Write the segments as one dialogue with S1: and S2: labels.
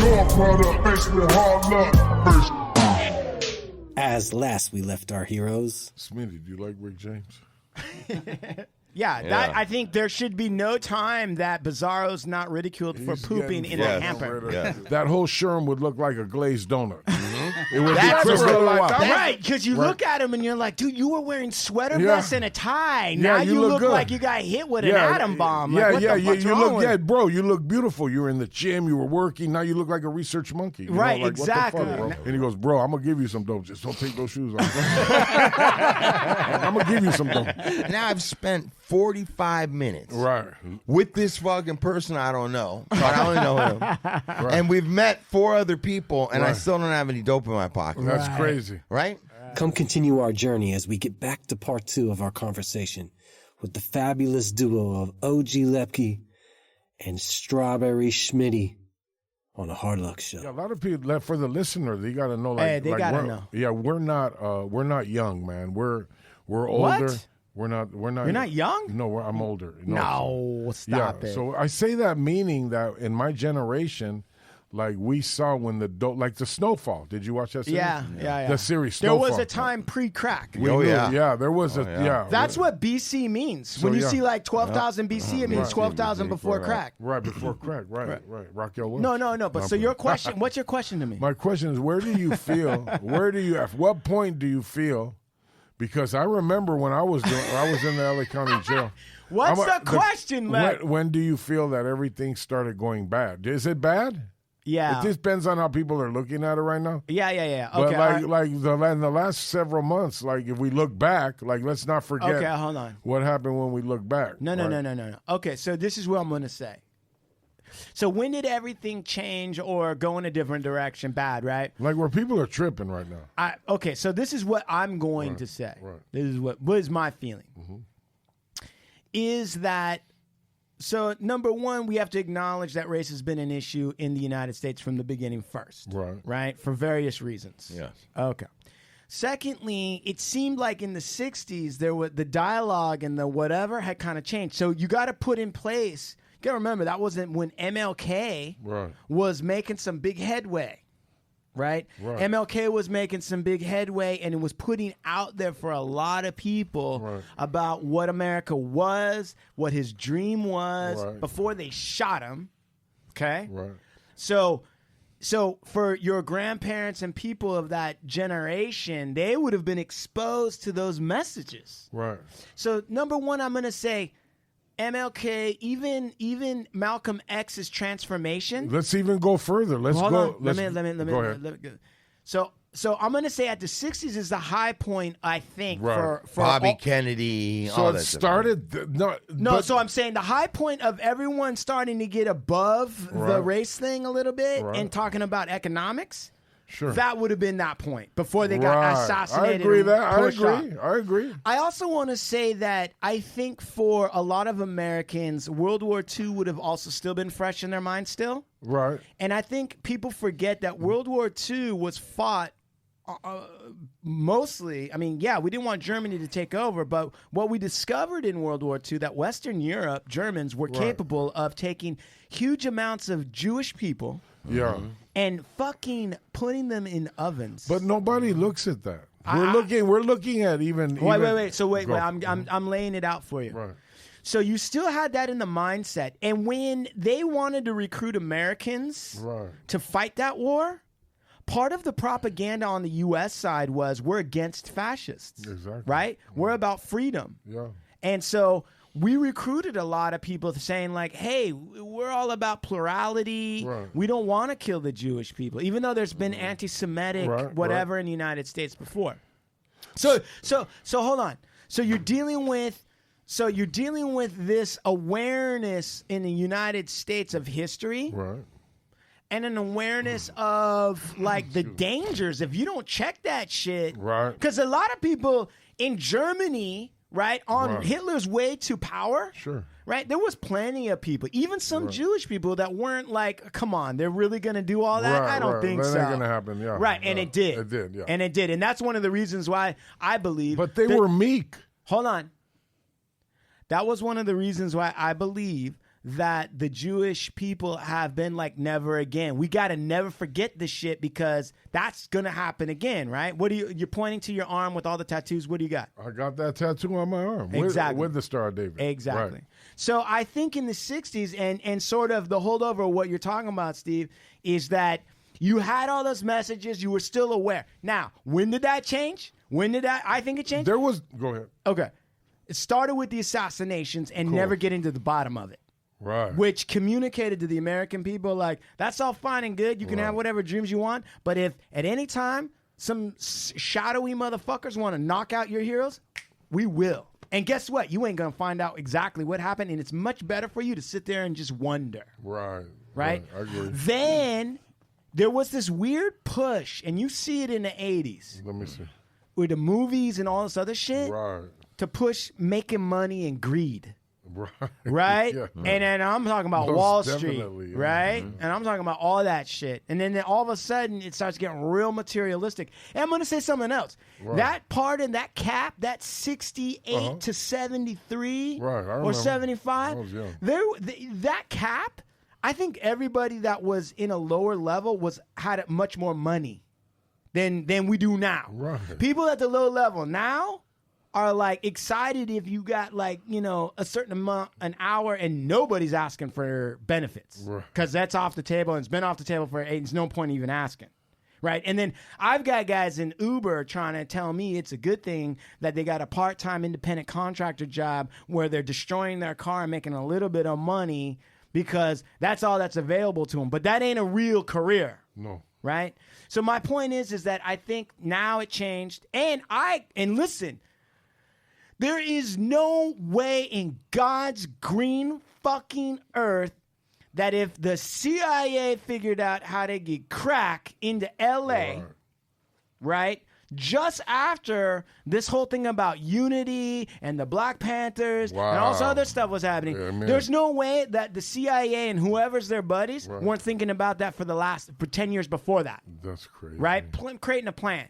S1: Your product makes me hard luck.
S2: As last we left our heroes.
S1: Smitty, do you like Rick James?
S3: Yeah, that I think there should be no time that Bizarro's not ridiculed for pooping in a hamper.
S1: Yeah. That whole Sherm would look like a glazed donut.
S3: Mm-hmm.
S1: It would be crystal like that.
S3: Right, because you look at him and you're like, dude, you were wearing sweater vests and a tie. Now you look
S1: good.
S3: like you got hit with an atom bomb. Like, what the fuck's
S1: you
S3: wrong
S1: look,
S3: with
S1: bro, you look beautiful. You were in the gym, you were working. Now you look like a research monkey. You
S3: right,
S1: know, like,
S3: exactly.
S1: What the fuck, bro? And he goes, bro, I'm gonna give you some dope. Just don't take those shoes off. I'm gonna give you some dope.
S4: Now I've spent 45 minutes with this fucking person I don't know, but I only know him. And we've met 4 other people, and I still don't have any dope in my pocket.
S1: That's crazy.
S4: Right?
S2: Come continue our journey as we get back to part 2 of our conversation with the fabulous duo of OG Lepke and Strawberry Schmitt on the Hard Luck Show.
S1: Yeah, a lot of people, for the listener, they got to know. Like,
S3: they gotta know.
S1: Yeah, we're not young, man. We're older.
S3: What?
S1: We're not.
S3: You're not young?
S1: No, I'm older.
S3: No, stop it.
S1: So I say that meaning that in my generation, like we saw when the like the Snowfall. Did you watch that series?
S3: Yeah.
S1: The series Snowfall.
S3: There was a time pre-crack.
S1: There was
S3: That's what BC means. When you see like 12,000 BC, it means 12,000 before crack.
S1: Right, before crack. Right. Raquel Welch.
S3: No. But so your question, what's your question to me?
S1: My question is, where do you feel? At what point do you feel? Because I remember when I was in the LA County Jail.
S3: What's the question, Lep?
S1: When do you feel that everything started going bad? Is it bad?
S3: Yeah.
S1: It just depends on how people are looking at it right now.
S3: Yeah.
S1: But
S3: Okay.
S1: in the last several months, like if we look back, like let's not forget.
S3: Okay, hold on.
S1: What happened when we look back?
S3: No. Okay, so this is what I'm going to say. So when did everything change or go in a different direction? Bad, right?
S1: Like where people are tripping right now.
S3: Okay, so this is what I'm going to say.
S1: Right.
S3: This is what is my feeling. Is that, so number one, we have to acknowledge that race has been an issue in the United States from the beginning first. Right? For various reasons.
S4: Yes.
S3: Okay. Secondly, it seemed like in the 60s, the dialogue and the whatever had kind of changed. So you got to put in place, you got to remember, that wasn't when MLK was making some big headway, right? MLK was making some big headway, and it was putting out there for a lot of people about what America was, what his dream was, before they shot him, okay? So for your grandparents and people of that generation, they would have been exposed to those messages. So number one, I'm going to say MLK, even Malcolm X's transformation.
S1: Let's even go further. Let's go.
S3: Let me
S1: go ahead.
S3: So I'm going to say at the 60s is the high point, I think, for
S4: Bobby Kennedy.
S1: So
S4: all
S1: it
S4: that
S1: started.
S3: So I'm saying the high point of everyone starting to get above the race thing a little bit and talking about economics.
S1: Sure.
S3: That would have been that point before they got assassinated.
S1: I agree.
S3: I also want to say that I think for a lot of Americans, World War II would have also still been fresh in their mind still. And I think people forget that World War II was fought mostly, I mean, we didn't want Germany to take over, but what we discovered in World War II, that Western Europe, Germans were capable of taking huge amounts of Jewish people and fucking putting them in ovens.
S1: But nobody looks at that. We're looking at even.
S3: Wait. So wait. I'm laying it out for you. So you still had that in the mindset, and when they wanted to recruit Americans to fight that war, part of the propaganda on the U.S. side was we're against fascists, right? We're about freedom. And so we recruited a lot of people saying like, hey, we're all about plurality. We don't want to kill the Jewish people, even though there's been anti-Semitic whatever in the United States before. So hold on. So you're dealing with this awareness in the United States of history. And an awareness of like the dangers if you don't check that shit. Because a lot of people in Germany, on Hitler's way to power, there was plenty of people, even some Jewish people that weren't like, come on, they're really going to do all that? I don't think so.
S1: That ain't going to happen,
S3: and it did.
S1: It did,
S3: And it did. And that's one of the reasons why I believe.
S1: But they were meek.
S3: Hold on. That was one of the reasons why I believe that the Jewish people have been like, never again. We got to never forget this shit because that's going to happen again, right? You're pointing to your arm with all the tattoos. What do you got?
S1: I got that tattoo on my arm.
S3: Exactly.
S1: With the Star of David.
S3: Exactly.
S1: Right.
S3: So I think in the 60s and sort of the holdover of what you're talking about, Steve, is that you had all those messages. You were still aware. Now, when did that change? I think it changed.
S1: Go ahead.
S3: Okay. It started with the assassinations and never getting to the bottom of it.
S1: Right.
S3: Which communicated to the American people like, that's all fine and good. You can have whatever dreams you want. But if at any time some shadowy motherfuckers want to knock out your heroes, we will. And guess what? You ain't going to find out exactly what happened. And it's much better for you to sit there and just wonder.
S1: Right.
S3: Right?
S1: I agree.
S3: Then there was this weird push, and you see it in the 80s.
S1: Let me see.
S3: With the movies and all this other shit.
S1: Right.
S3: To push making money and greed.
S1: Right.
S3: Right?
S1: Yeah.
S3: And then I'm talking about
S1: Most
S3: Wall Street.
S1: yeah.
S3: Right?
S1: Mm-hmm.
S3: And I'm talking about all that shit. And then all of a sudden, it starts getting real materialistic. And I'm going to say something else. Right. That part in that cap, that 68 to 73 or 75, that cap, I think everybody that was in a lower level had much more money than we do now.
S1: Right.
S3: People at the low level now are like excited if you got like, a certain amount an hour and nobody's asking for benefits because that's off the table and it's been off the table for 8. There's no point even asking. Right. And then I've got guys in Uber trying to tell me it's a good thing that they got a part-time independent contractor job where they're destroying their car and making a little bit of money because that's all that's available to them. But that ain't a real career.
S1: No.
S3: Right. So my point is that I think now it changed. And listen, there is no way in God's green fucking earth that if the CIA figured out how to get crack into LA, right? Just after this whole thing about unity and the Black Panthers and all this other stuff was happening, there's no way that the CIA and whoever's their buddies weren't thinking about that for 10 years before that.
S1: That's crazy.
S3: Right? Creating a plan.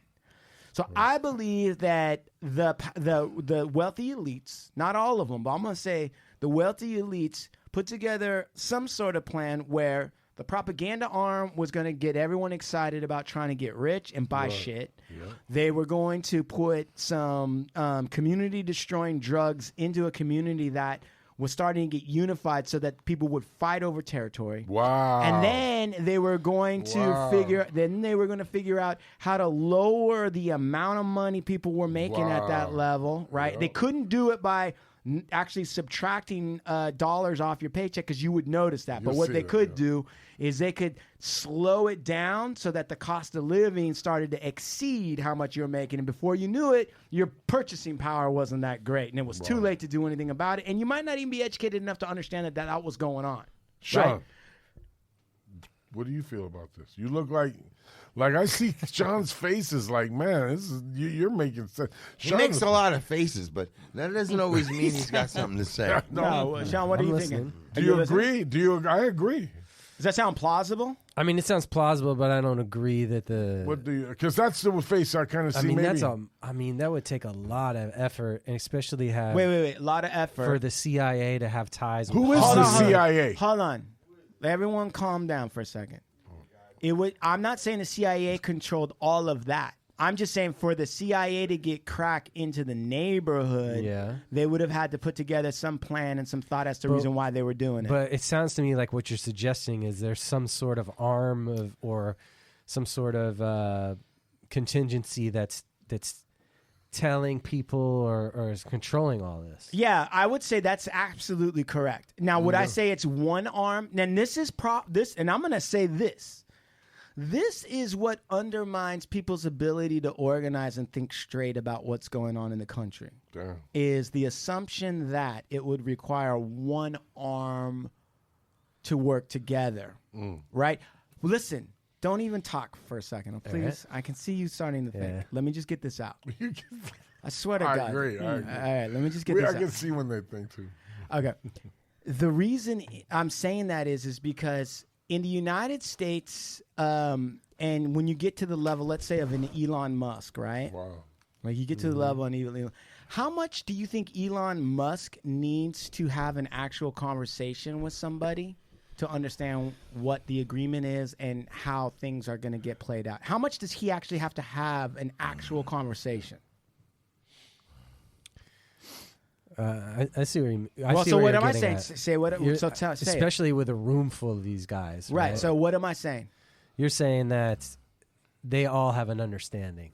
S3: So I believe that the wealthy elites, not all of them, but I'm going to say the wealthy elites put together some sort of plan where the propaganda arm was going to get everyone excited about trying to get rich and buy shit. Yeah. They were going to put some community-destroying drugs into a community that was starting to get unified so that people would fight over territory.
S1: Wow.
S3: And then they were going to figure out how to lower the amount of money people were making at that level, right? Yep. They couldn't do it by actually subtracting dollars off your paycheck because you would notice that. But what they could do is they could slow it down so that the cost of living started to exceed how much you're making. And before you knew it, your purchasing power wasn't that great. And it was too late to do anything about it. And you might not even be educated enough to understand that was going on.
S1: Sean,
S3: right?
S1: What do you feel about this? You look like I see Sean's face is like, man, you're making sense.
S4: He makes a lot of faces, but that doesn't always mean he's got something to say.
S3: No, Sean, what are you thinking?
S1: Do you agree? I agree.
S3: Does that sound plausible?
S2: I mean, it sounds plausible, but I don't agree that
S1: What do you? Because that's the face I kind of see.
S2: I mean, that would take a lot of effort, and especially have
S3: a lot of effort
S2: for the CIA to have ties.
S1: Who is the CIA?
S3: Hold on, everyone, calm down for a second. I'm not saying the CIA controlled all of that. I'm just saying for the CIA to get crack into the neighborhood, they would have had to put together some plan and some thought as to the reason why they were doing it.
S2: But it sounds to me like what you're suggesting is there's some sort of arm or some sort of contingency that's telling people or is controlling all this.
S3: Yeah, I would say that's absolutely correct. Now, would I say it's one arm? Then this is and I'm going to say this. This is what undermines people's ability to organize and think straight about what's going on in the country.
S1: Damn.
S3: Is the assumption that it would require one arm to work together, right? Listen, don't even talk for a second, please. Right. I can see you starting to think. Let me just get this out. I swear to God.
S1: I agree.
S3: All right, let me just get this out.
S1: I can see when they think too.
S3: Okay. The reason I'm saying that is because in the United States, and when you get to the level, let's say, of an Elon Musk, right?
S1: Wow.
S3: Like you get to the level of Elon. How much do you think Elon Musk needs to have an actual conversation with somebody to understand what the agreement is and how things are going to get played out? How much does he actually have to have an actual conversation?
S2: I see what you mean.
S3: So what am I saying? Say what? So say
S2: especially with a room full of these guys.
S3: Right. So what am I saying?
S2: You're saying that they all have an understanding.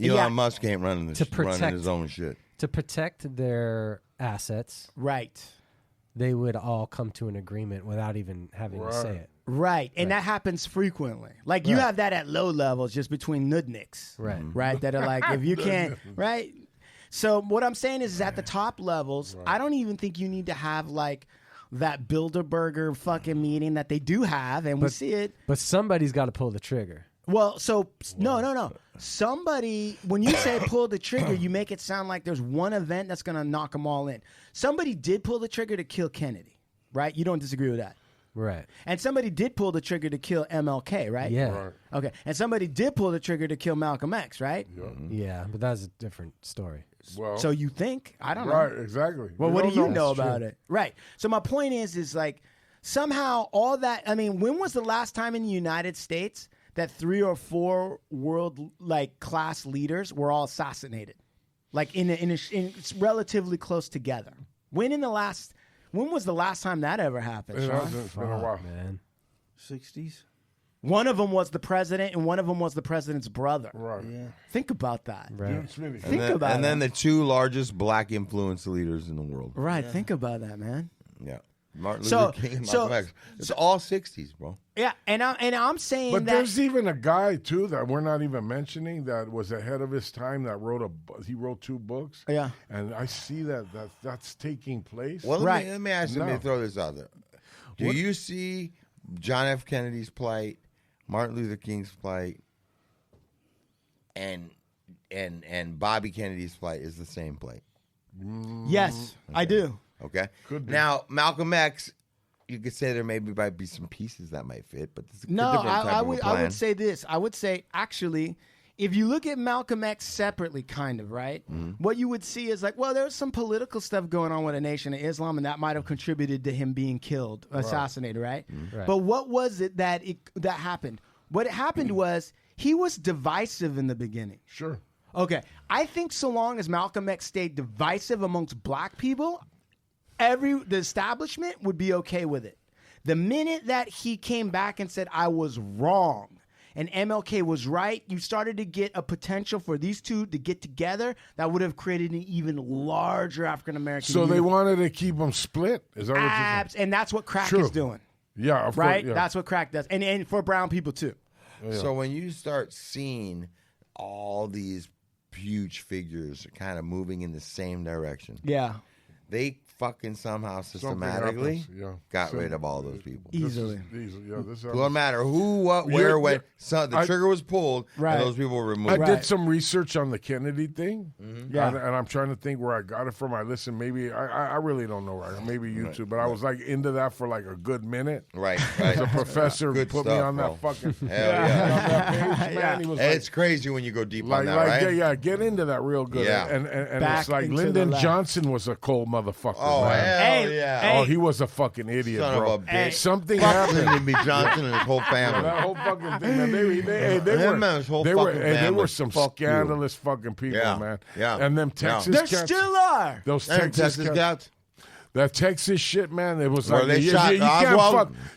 S4: Elon Musk ain't running his own shit.
S2: To protect their assets,
S3: right?
S2: They would all come to an agreement without even having to say it.
S3: Right. And that happens frequently. Like you have that at low levels just between nudniks.
S2: Right.
S3: Right. That are like, if you can't, right? So what I'm saying is at the top levels, I don't even think you need to have like that Bilderberger fucking meeting that they do have, and we see it.
S2: But somebody's got to pull the trigger.
S3: Well, so no. Somebody, when you say pull the trigger, you make it sound like there's one event that's going to knock them all in. Somebody did pull the trigger to kill Kennedy, right? You don't disagree with that?
S2: Right.
S3: And somebody did pull the trigger to kill MLK, right?
S2: Yeah. Right.
S3: Okay. And somebody did pull the trigger to kill Malcolm X, right?
S2: Yeah, but that's a different story.
S1: Well,
S3: so you think? I don't know.
S1: Right, exactly.
S3: Well, what do you know about it? Right. So my point is like somehow all that, I mean, when was the last time in the United States that 3 or 4 world like class leaders were all assassinated? Like in relatively close together. When was the last time that ever happened, Sean?
S1: It's been a while,
S2: man.
S5: 60s.
S3: One of them was the president, and one of them was the president's brother.
S1: Right.
S5: Yeah.
S3: Think about that.
S2: Right.
S3: Think about that.
S4: And then the 2 largest black influence leaders in the world.
S3: Right. Yeah. Think about that, man.
S4: Yeah. Martin Luther King, Malcolm X. It's all 60s, bro.
S3: Yeah, and I'm saying
S1: but
S3: that
S1: there's even a guy too that we're not even mentioning that was ahead of his time that wrote 2 books.
S3: Yeah,
S1: and I see that's taking place.
S4: Well, let me ask you. Let me throw this out there. Do you see John F. Kennedy's plight, Martin Luther King's plight, and Bobby Kennedy's plight is the same plight?
S3: Yes, okay. I do.
S4: Okay. Now, Malcolm X, you could say there might be some pieces that might fit, but it's a different type
S3: I
S4: of
S3: would
S4: a plan.
S3: I would say this. I would say actually, if you look at Malcolm X separately, kind of right, what you would see is like, well, there's some political stuff going on with the Nation of Islam, and that might have contributed to him being killed, assassinated, right?
S2: Right.
S3: But what was it that happened? What happened was he was divisive in the beginning.
S1: Sure.
S3: Okay, I think so long as Malcolm X stayed divisive amongst black people, the establishment would be okay with it. The minute that he came back and said, I was wrong, and MLK was right, you started to get a potential for these two to get together that would have created an even larger African-American
S1: So they wanted to keep them split? Is that what you're saying?
S3: And that's what crack is doing.
S1: Yeah, of
S3: right?
S1: course, yeah.
S3: That's what crack does. And for brown people, too.
S1: Yeah.
S4: So when you start seeing all these huge figures kind of moving in the same direction, they fucking somehow systematically got rid of all those people.
S3: Easily.
S4: No matter who, what, where, when. The trigger was pulled, and those people were removed.
S1: I did some research on the Kennedy thing, and I'm trying to think where I got it from. I listened, maybe, I really don't know, maybe YouTube, but I was like into that for like a good minute.
S4: Right.
S1: As a professor put me on that fucking
S4: Hell yeah.
S1: page, man. He was
S4: it's crazy when you go deep on that, right?
S1: Yeah, get into that real good.
S4: Yeah.
S1: And it's like Lyndon Johnson was a cold motherfucker.
S4: Oh, hell yeah.
S1: Oh, he was a fucking idiot,
S4: Son
S1: bro.
S4: of a bitch.
S1: Something happened.
S4: Lyndon B. Johnson and his whole family.
S1: That whole fucking thing, man. They were some scandalous fucking people, man.
S4: Yeah.
S1: And them Texas
S3: There
S1: cats.
S3: still are.
S1: Those
S4: Texas cats.
S1: That Texas shit, man. It was
S4: Well,
S1: like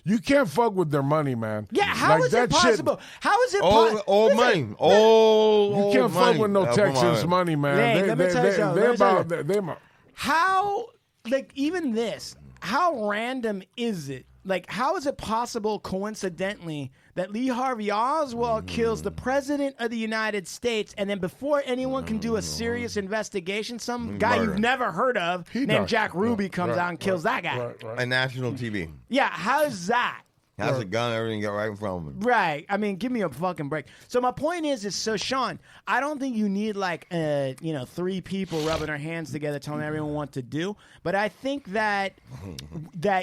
S1: you can't fuck with their money, man.
S3: Yeah, how is it possible? How is it possible?
S4: Old money.
S1: You can't fuck with no Texas money, man.
S3: Let me tell you something. How, like, even this, how random is it? Like, how is it possible, coincidentally, that Lee Harvey Oswald kills the president of the United States, and then before anyone can do a serious investigation, some guy you've never heard of named Jack Ruby comes out and kills that guy?
S4: On national TV.
S3: Yeah, how's that?
S4: Has a gun, everything got right in front of him.
S3: Right. I mean, give me a fucking break. So my point is so Sean, I don't think you need like 3 people rubbing their hands together telling everyone what to do. But I think that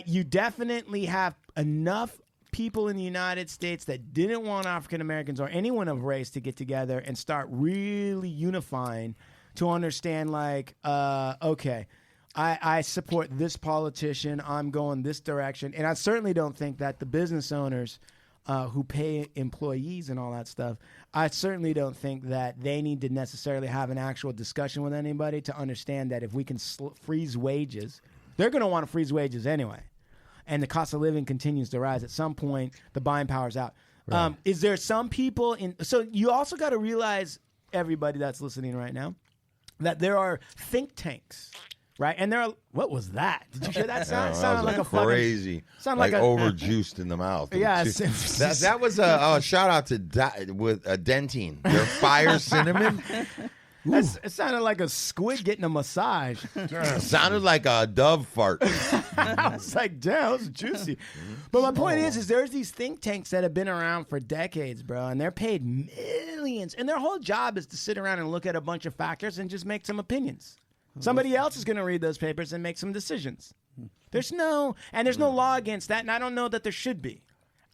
S3: you definitely have enough people in the United States that didn't want African Americans or anyone of race to get together and start really unifying to understand, like, okay, I support this politician. I'm going this direction. And I certainly don't think that the business owners who pay employees and all that stuff, I certainly don't think that they need to necessarily have an actual discussion with anybody to understand that if we can freeze wages, they're going to want to freeze wages anyway. And the cost of living continues to rise. At some point, the buying power's out. Right. Is there some people in... So you also got to realize, everybody that's listening right now, that there are think tanks, right? And there are... What was that? Did you hear that sound? Sounded like a
S4: crazy.
S3: Sounded
S4: like overjuiced in the mouth.
S3: Yeah.
S4: That was a shout out to with Dentine. Their fire cinnamon.
S3: It sounded like a squid getting a massage.
S4: It sounded like a dove fart.
S3: I was like, damn, that was juicy. But my point is there's these think tanks that have been around for decades, bro, and they're paid millions. And their whole job is to sit around and look at a bunch of factors and just make some opinions. Somebody else is going to read those papers and make some decisions. There's no law against that, and I don't know that there should be.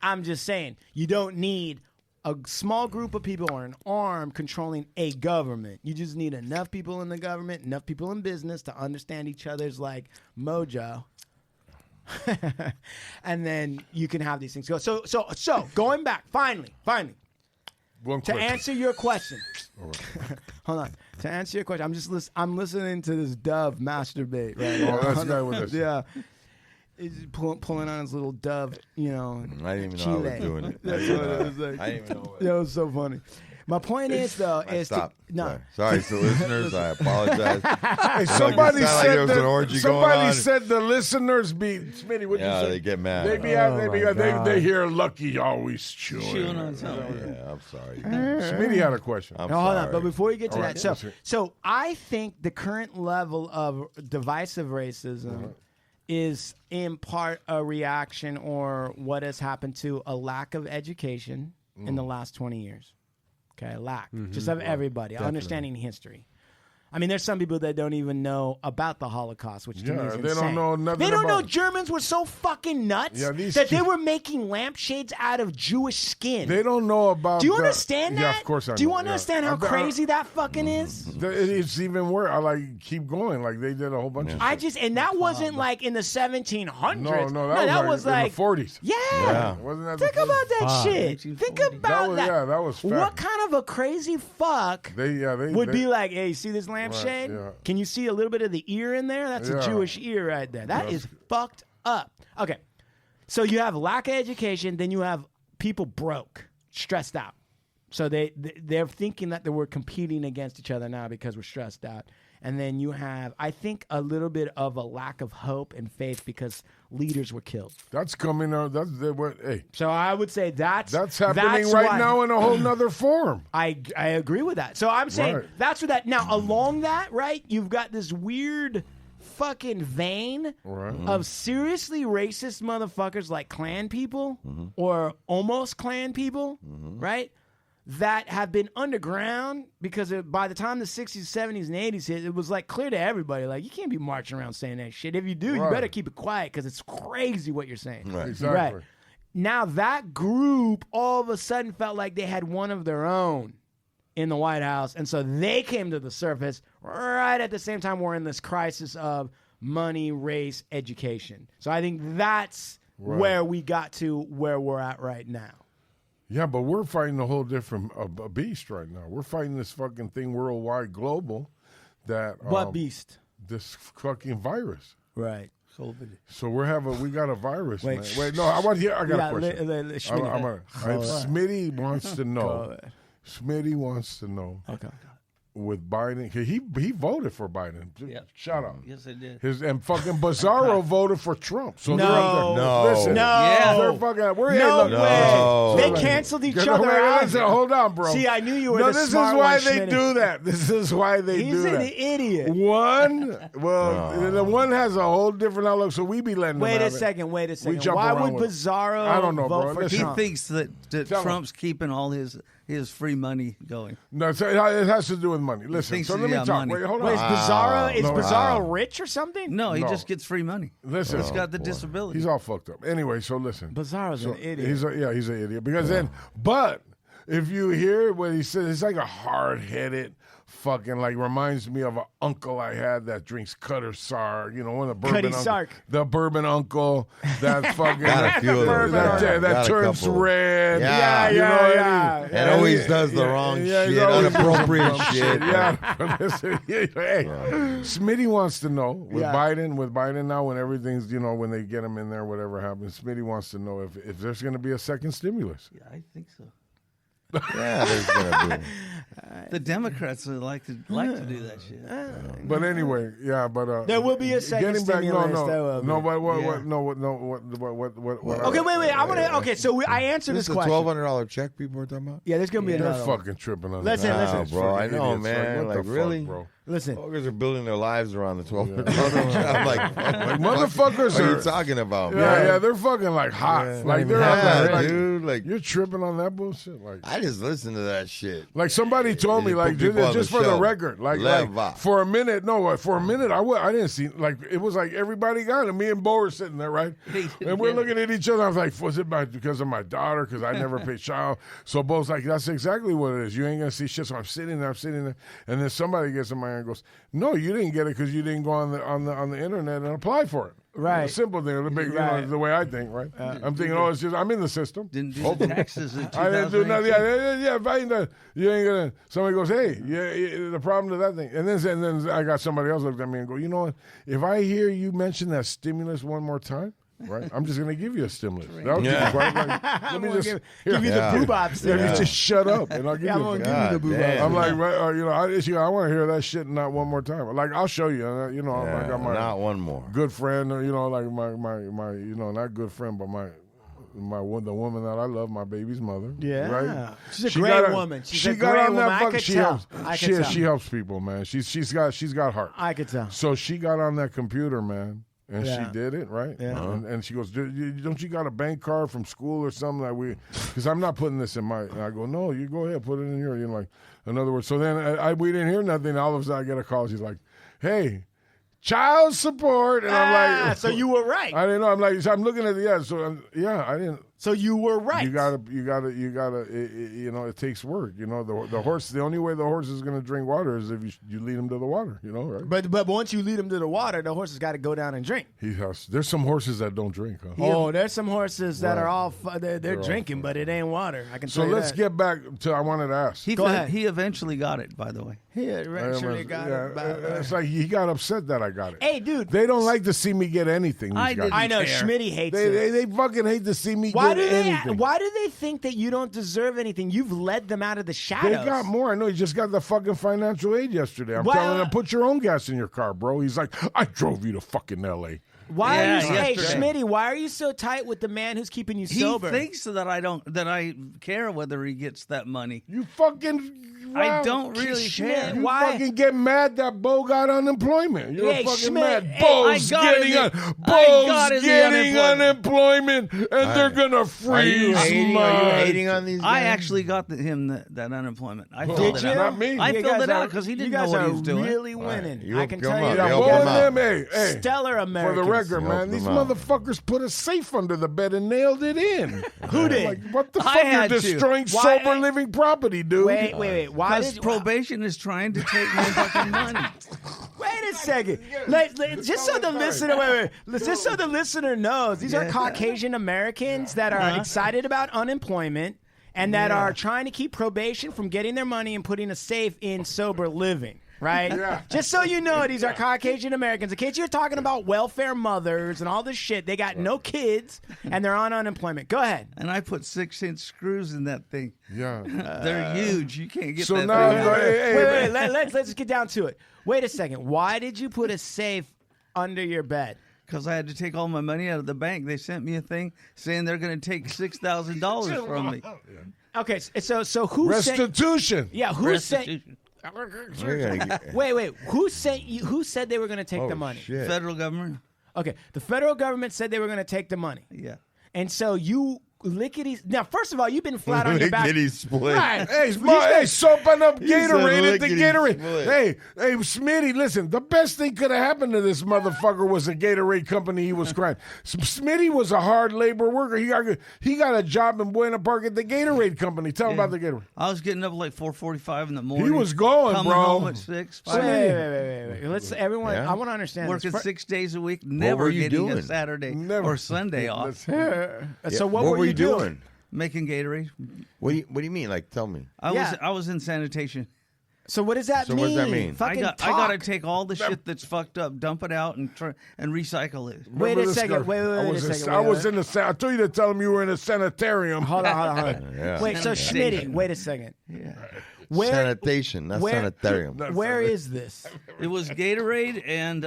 S3: I'm just saying, you don't need a small group of people or an arm controlling a government. You just need enough people in the government, enough people in business to understand each other's like mojo. And then you can have these things go. So going back, finally, to answer your question. Hold on. To answer your question, I'm listening to this dove masturbate right now.
S1: Oh, that's guy with us.
S3: Yeah. He's pulling on his little dove,
S4: I didn't even know I was doing it.
S3: That's what it was like.
S4: I didn't even know.
S3: That was so funny. My point is, though,
S4: stop.
S3: No.
S4: Sorry to listeners. I apologize.
S1: Hey, somebody said the listeners be Smitty. What you say?
S4: They get mad.
S1: They hear Lucky always chewing
S4: on something. Yeah, I'm sorry.
S1: Smitty had a question.
S3: Hold on, but before you get to that, so I think the current level of divisive racism is in part a reaction or what has happened to a lack of education in the last 20 years. Okay, lack. Just of everybody. Definitely. Understanding history. I mean, there's some people that don't even know about the Holocaust, which to me is insane.
S1: They don't know nothing.
S3: They don't know Germans were so fucking nuts that they were making lampshades out of Jewish skin.
S1: They don't know about.
S3: Do you understand that?
S1: Yeah, of course I know.
S3: Do you understand how crazy that fucking is?
S1: It's even worse. I keep going. Like they did a whole bunch of shit.
S3: And that wasn't like in the 1700s.
S1: No, that was like in the 40s.
S3: Yeah.
S1: Wasn't that
S3: Think about that shit. Think about that.
S1: Yeah, that was.
S3: What kind of a crazy fuck would be like, hey, see this lampshade? Right, yeah. Can you see a little bit of the ear in there? That's a Jewish ear right there. That is fucked up. Okay. So you have lack of education, then you have people broke, stressed out. So they're thinking that we're competing against each other now because we're stressed out. And then you have, I think, a little bit of a lack of hope and faith because leaders were killed. That's coming out. So I would say that's happening right now in a whole nother form. I agree with that. So I'm saying that's what that. Now, along that, right, you've got this weird fucking vein of seriously racist motherfuckers like Klan people or almost Klan people, right? That have been underground because by the time the 60s, 70s, and 80s hit, it was like clear to everybody, like you can't be marching around saying that shit. If you do, you better keep it quiet because it's crazy what you're saying. Right. Exactly. Right. Now that group all of a sudden felt like they had one of their own in the White House, and so they came to the surface right at the same time we're in this crisis of money, race, education. So I think that's where we got to where we're at right now. Yeah, but we're fighting a whole different beast right now. We're fighting this fucking thing worldwide, global. What beast? This fucking virus. Right. So we got a virus. Wait, man. Wait, no, I got a question. Smitty wants to know. Smitty wants to know. Okay. With Biden, he voted for Biden. Shout out. Yes, I did. And fucking Bizarro voted for Trump. So listen, they're fucking. They canceled each other out. Hold on, bro. See, I knew you were. This is why they do that. This is why they do that. He's an idiot. The one has a whole different outlook. So we be letting. Wait a second. Why would Bizarro? I don't know, bro. He thinks that Trump's keeping all his free money going. No, it has to do with money. Listen, so let me talk. Money. Wait, hold on. Wait, is Bizarro rich or something? No, he just gets free money. Listen. He's got the disability. He's all fucked up. Anyway, so listen. Bizarro's an idiot. He's an idiot. Because but
S1: if you hear what he says, it's like a hard-headed fucking, like, reminds me of an uncle I had that drinks Cutter Sark, you know, one of the bourbon the bourbon uncle that fucking that turns red.
S4: Yeah. And always does the wrong shit, inappropriate shit.
S1: Smitty wants to know with Biden now, when everything's, you know, when they get him in there, whatever happens, Smitty wants to know if there's going to be a second stimulus.
S5: Yeah, I think so.
S4: Yeah, there's gonna be.
S5: The Democrats would like to do that shit.
S1: But anyway,
S3: there will be a second stimulus.
S1: What?
S3: Okay, wait. I want to. Okay, so I answered this question.
S4: $1,200 check people are talking about.
S3: Yeah, there's gonna be another.
S1: They're fucking tripping on
S3: Listen,
S1: bro.
S4: I know, man. Like really,
S1: bro.
S3: Listen,
S4: fuckers are building their lives around the $1,200. I'm like
S1: motherfuckers.
S4: What are you talking about?
S1: Yeah, they're fucking like hot.
S4: Yeah.
S1: Like they're
S4: dude. Like
S1: you're tripping on that bullshit. Like
S4: I just listened to that shit.
S1: Like somebody told me, like just for the record, like for a minute, I didn't see, like it was like everybody got it. Me and Bo were sitting there, right, and we're looking at each other. I was like, was it because of my daughter? Because I never paid child. So Bo's like, that's exactly what it is. You ain't gonna see shit. So I'm sitting there, and then somebody gets in my ear and goes, no, you didn't get it because you didn't go on the internet and apply for it.
S3: Right.
S1: A simple thing, the big, you know, the way I think, right? I'm thinking, it's just, I'm in the system.
S5: Didn't do the taxes in 2018.
S1: I didn't do nothing. Yeah, if I ain't done, you ain't gonna, somebody goes, hey, the problem to that thing. And then I got somebody else looked at me and go, you know what? If I hear you mention that stimulus one more time, right, I'm just going to give you a stimulus. That'll give you quite, like, let me just
S3: give you the boobop stimulus.
S1: Let me just shut up and I'll give you the boobop. I'm like, right, you know, I want to hear that shit not one more time. Like, I'll show you. You know, I got my
S4: not one more
S1: good friend. You know, like my you know, not good friend, but the woman that I love, my baby's mother.
S3: Yeah,
S1: right.
S3: She's a great woman. She got on that fucking.
S1: She helps people, man. She's got heart.
S3: I could tell.
S1: So she got on that computer, man. And she did it, right?
S3: Yeah.
S1: And she goes, don't you got a bank card from school or something? Like because I'm not putting this in my, and I go, no, you go ahead, put it in here. You know, like, in other words, so then we didn't hear nothing. All of a sudden I get a call. She's like, hey, child support. And I'm like.
S3: So you were right.
S1: I didn't know. I'm like, so I'm looking at I didn't.
S3: So you were right.
S1: You gotta. You know, it takes work. You know, the horse. The only way the horse is gonna drink water is if you lead him to the water. You know, right?
S3: But once you lead him to the water, the horse has got to go down and drink.
S1: There's some horses that don't drink. Huh?
S3: Oh, there's some horses that are all they're drinking, but it ain't water. I can.
S1: So let's get back to I wanted to ask.
S5: Go ahead. He eventually got it, by the way.
S3: He eventually got it.
S1: It's like he got upset that I got it.
S3: Hey, dude,
S1: they don't like to see me get anything.
S3: I know. Schmitty hates it.
S1: They fucking hate to see me get anything.
S3: Why do they think that you don't deserve anything? You've led them out of the shadows.
S1: They got more. I know. You just got the fucking financial aid yesterday. I'm telling him, put your own gas in your car, bro. He's like, I drove you to fucking L.A.
S3: Why are you, hey, Schmitty, why are you so tight with the man who's keeping you sober?
S5: He thinks that I care whether he gets that money.
S1: You fucking...
S5: I don't really care.
S1: You fucking get mad that Bo got unemployment. You're fucking
S3: Schmitt,
S1: mad. Bo's getting unemployment, and they're gonna freeze money.
S4: Are you hating on these guys?
S5: I actually got him that unemployment. I filled it out.
S1: Not me.
S5: I filled it out because he didn't know what he was doing.
S3: You guys are really winning. I can tell
S1: you.
S3: Hey, stellar Americans.
S1: For the record, man, these motherfuckers put a safe under the bed and nailed it in.
S3: Who did?
S1: Like, what the fuck? You're destroying sober living property, dude.
S3: Wait.
S5: Because probation is trying to take my fucking money.
S3: Wait a second. Just so the listener, just so the listener knows, these are Caucasian Americans that are excited about unemployment and that are trying to keep probation from getting their money and putting a safe in sober living. Right? Yeah. Just so you know, these are Caucasian Americans. In case you're talking about welfare mothers and all this shit, they got no kids and they're on unemployment. Go ahead.
S5: And I put 6-inch screws in that thing.
S1: Yeah.
S5: They're huge. You can't get
S1: that
S5: thing
S1: out.
S3: Wait. Let's just get down to it. Wait a second. Why did you put a safe under your bed?
S5: Because I had to take all my money out of the bank. They sent me a thing saying they're going to take $6,000 from me.
S3: Okay, so who
S1: restitution?
S3: Who sent? Wait. Who said they were going to take the money?
S5: Federal government.
S3: Okay, the federal government said they were going to take the money.
S5: Yeah.
S3: And so you lickety. Now, first of all, you've been flat on your back.
S4: Lickety split.
S3: Right.
S1: Hey, soaping up Gatorade at the Gatorade. Hey, Smitty, listen. The best thing could have happened to this motherfucker was a Gatorade company he was crying. Smitty was a hard labor worker. He got a job in Buena Park at the Gatorade company. Tell him about the Gatorade.
S5: I was getting up like 4:45 in the morning.
S1: He was going,
S5: coming
S1: bro.
S5: home at 6.
S3: Wait. Let's everyone. I want to understand.
S5: Working 6 days a week, never getting a Saturday or Sunday off.
S3: So what were you doing?
S5: Making Gatorade.
S4: What do you mean? Like, tell me.
S5: I was in sanitation.
S3: So what does that mean?
S4: What does that mean?
S5: I got to take all the shit that's fucked up, dump it out, and recycle it.
S3: Wait a second. Wait a second. I
S1: was in the. I told you to tell him you were in a sanitarium.
S3: Hold on.
S4: Yeah.
S3: Wait. So Schmitty, wait a second.
S5: Yeah.
S4: Sanitation, not sanitarium.
S3: Where is this?
S5: It was Gatorade and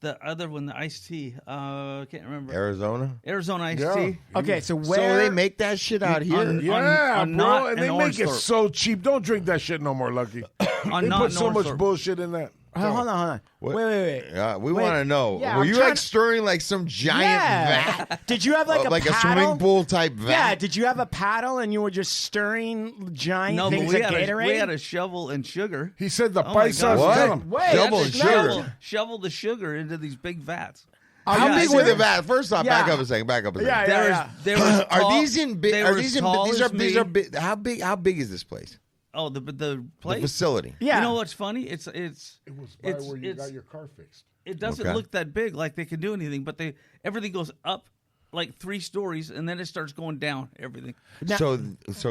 S5: the other one, the iced tea. I can't remember.
S4: Arizona
S5: iced tea.
S3: Okay, so where?
S4: So they make that shit out here?
S1: Bro, and they make it so cheap. Don't drink that shit no more, Lucky. They put so much bullshit in that.
S3: Hold on. Wait.
S4: We want to know.
S3: Yeah,
S4: were you like stirring like some giant vat?
S3: Did you have like a paddle?
S4: A swimming pool type vat?
S3: Yeah. Did you have a paddle and you were just stirring giant things of Gatorade?
S5: We had a shovel and sugar.
S1: He said the paisans.
S4: What? Shovel and sugar.
S5: Shovel the sugar into these big vats.
S4: How big were the vat? First off, back up a second.
S3: Yeah.
S4: Are these in big? These are big. How big is this place?
S5: Oh, the place?
S4: The facility.
S3: Yeah.
S5: You know what's funny? It was
S1: where you got your car fixed.
S5: It doesn't look that big, like they can do anything, but everything goes up like 3 stories, and then it starts going down. Everything.
S3: Now,
S4: so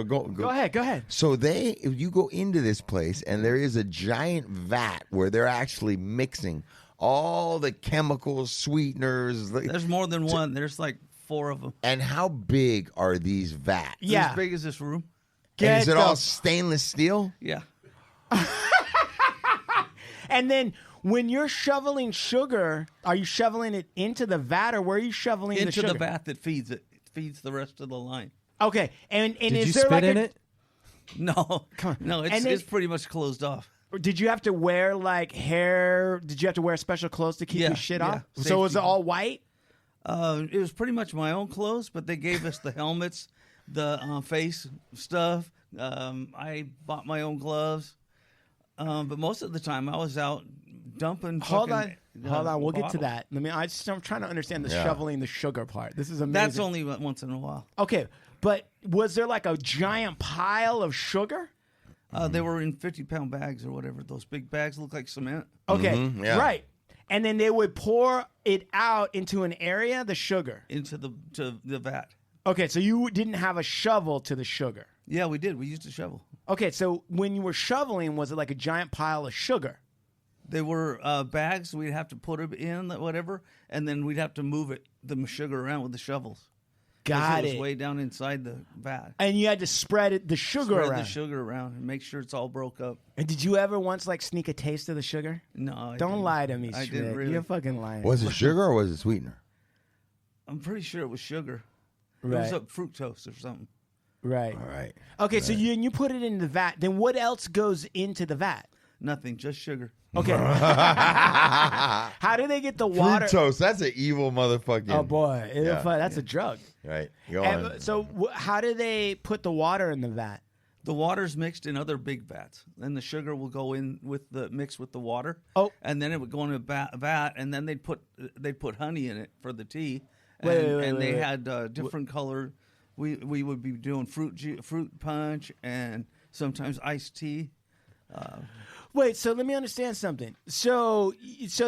S4: go
S3: ahead.
S4: So if you go into this place, and there is a giant vat where they're actually mixing all the chemicals, sweeteners.
S5: There's more than one. There's like 4 of them.
S4: And how big are these vats?
S5: Yeah, as big as this room.
S4: And is it all stainless steel?
S5: Yeah.
S3: And then when you're shoveling sugar, are you shoveling it into the vat, or where are you shoveling the sugar?
S5: Into the vat that feeds it. It feeds the rest of the line.
S3: Okay. And
S2: Did
S3: is
S2: you
S3: there
S2: spit
S3: like
S2: in it?
S5: No. Come on. No, it's pretty much closed off.
S3: Did you have to wear like hair? Did you have to wear special clothes to keep your shit off? Safety. So was it all white?
S5: It was pretty much my own clothes, but they gave us the helmets, the face stuff. I bought my own gloves, but most of the time I was out dumping.
S3: Hold on. We'll get to that. I'm trying to understand the shoveling the sugar part. This is amazing.
S5: That's only once in a while.
S3: Okay, but was there like a giant pile of sugar?
S5: They were in 50-pound bags or whatever. Those big bags look like cement.
S3: Okay, right. And then they would pour it out into an area, the sugar.
S5: Into the vat.
S3: Okay, so you didn't have a shovel to the sugar.
S5: Yeah, we did. We used a shovel.
S3: Okay, so when you were shoveling, was it like a giant pile of sugar?
S5: They were bags. We'd have to put them in, whatever, and then we'd have to move the sugar around with the shovels.
S3: Got
S5: it. Was way down inside the vat.
S3: And you had to spread the sugar
S5: around and make sure it's all broke up.
S3: And did you ever once sneak a taste of the sugar?
S5: No,
S3: Don't lie to me,
S5: I
S3: Schmitt.
S5: didn't really.
S3: You're fucking lying.
S4: Was it sugar or was it sweetener?
S5: I'm pretty sure it was sugar.
S3: Right.
S5: It was fructose or something.
S3: Right.
S4: All right.
S3: Okay, so you put it in the vat. Then what else goes into the vat?
S5: Nothing, just sugar.
S3: Okay. How do they get the water?
S4: Fructose. That's an evil motherfucking.
S3: Oh boy, that's a drug.
S4: Right. Go on.
S3: So how do they put the water in the vat?
S5: The water's mixed in other big vats, and the sugar will go in mixed with the water.
S3: Oh.
S5: And then it would go in a vat, and then they'd put honey in it for the tea.
S3: And
S5: they had different color. We would be doing fruit punch and sometimes iced tea.
S3: Wait, so let me understand something. So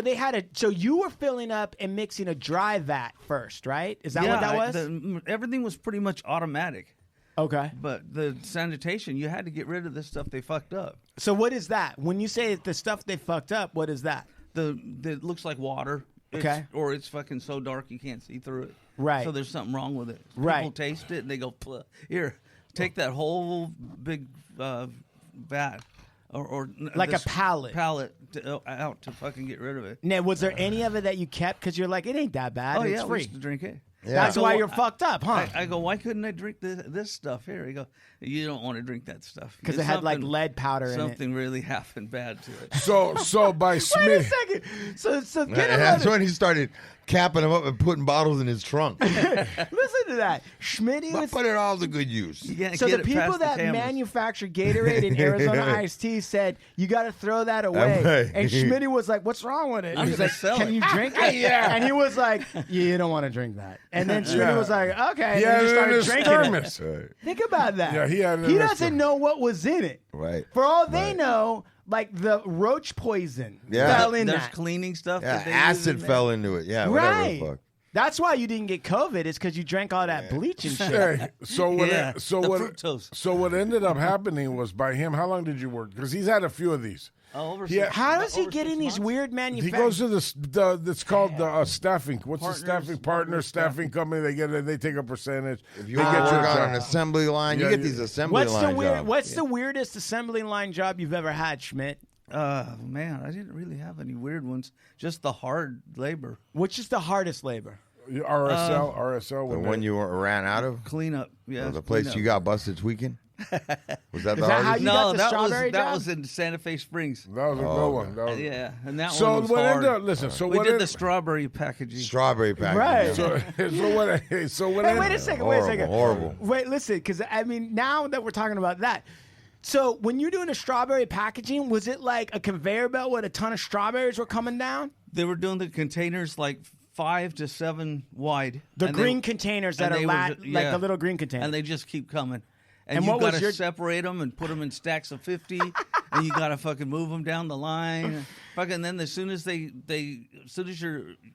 S3: they had so you were filling up and mixing a dry vat first, right? Is that what that was?
S5: Everything was pretty much automatic.
S3: Okay.
S5: But the sanitation, you had to get rid of the stuff they fucked up.
S3: So what is that? When you say the stuff they fucked up, what is that?
S5: It looks like water.
S3: Okay.
S5: Or it's fucking so dark you can't see through it.
S3: Right.
S5: So there's something wrong with it.
S3: Right.
S5: People taste it and they go, here, take that whole big vat. Or
S3: like a pallet
S5: out to fucking get rid of it.
S3: Now, was there any of it that you kept because you're like, it ain't that bad?
S5: Oh,
S3: it's
S5: yeah,
S3: free.
S5: we used to drink it.
S4: Yeah.
S3: That's why you're fucked up, huh?
S5: I go, why couldn't I drink this stuff? Here, you go. You don't want to drink that stuff
S3: because it had like lead powder in it.
S5: Something really happened bad to it.
S1: So by Schmitt.
S3: Wait a second. So
S4: that's when he started capping them up and putting bottles in his trunk.
S3: Listen to that. Schmitty was
S4: put it all to good use.
S3: So the people that manufacture Gatorade and Arizona iced tea said, you got to throw that away. And Schmitty was like, what's wrong with it? He was like, can you drink it? Yeah. And he was like, you don't want to drink that. And then Schmitty was like, okay. And he started drinking it.
S1: Right.
S3: Think about that.
S1: Yeah, he
S3: doesn't know what was in it.
S4: Right.
S3: For all they know, like the roach poison fell in
S5: There's
S3: that.
S5: cleaning stuff.
S4: Yeah, acid fell into it. Yeah,
S3: right.
S4: Whatever the fuck.
S3: That's why you didn't get COVID. Is because you drank all that bleach and shit.
S1: Hey, so what ended up happening was by him. How long did you work? Because he's had a few of these.
S3: How does he get in these weird manufacturers?
S1: He goes to the it's called the staffing. What's the staffing partner staffing company? They take a percentage.
S4: If you work on an assembly line, you get these assembly line jobs.
S3: What's the weirdest assembly line job you've ever had, Schmitt?
S5: Man, I didn't really have any weird ones. Just the hard labor.
S3: Which is the hardest labor?
S1: RSL.
S4: The one you ran out of?
S5: Cleanup. Yeah.
S4: The place you got busted tweaking? Was that the
S3: hardest?
S5: No, that was in Santa Fe Springs.
S1: That was a good one.
S5: And that one was hard. We did the strawberry packaging.
S1: Right.
S3: So wait a second.
S4: Horrible.
S3: Wait, listen, because I mean, now that we're talking about that, so when you're doing a strawberry packaging, was it like a conveyor belt with a ton of strawberries were coming down?
S5: They were doing the containers like 5 to 7 wide.
S3: The green containers that are like the little green containers.
S5: And they just keep coming. And you got to separate them and put them in stacks of 50, and you got to fucking move them down the line. Fucking then, as soon as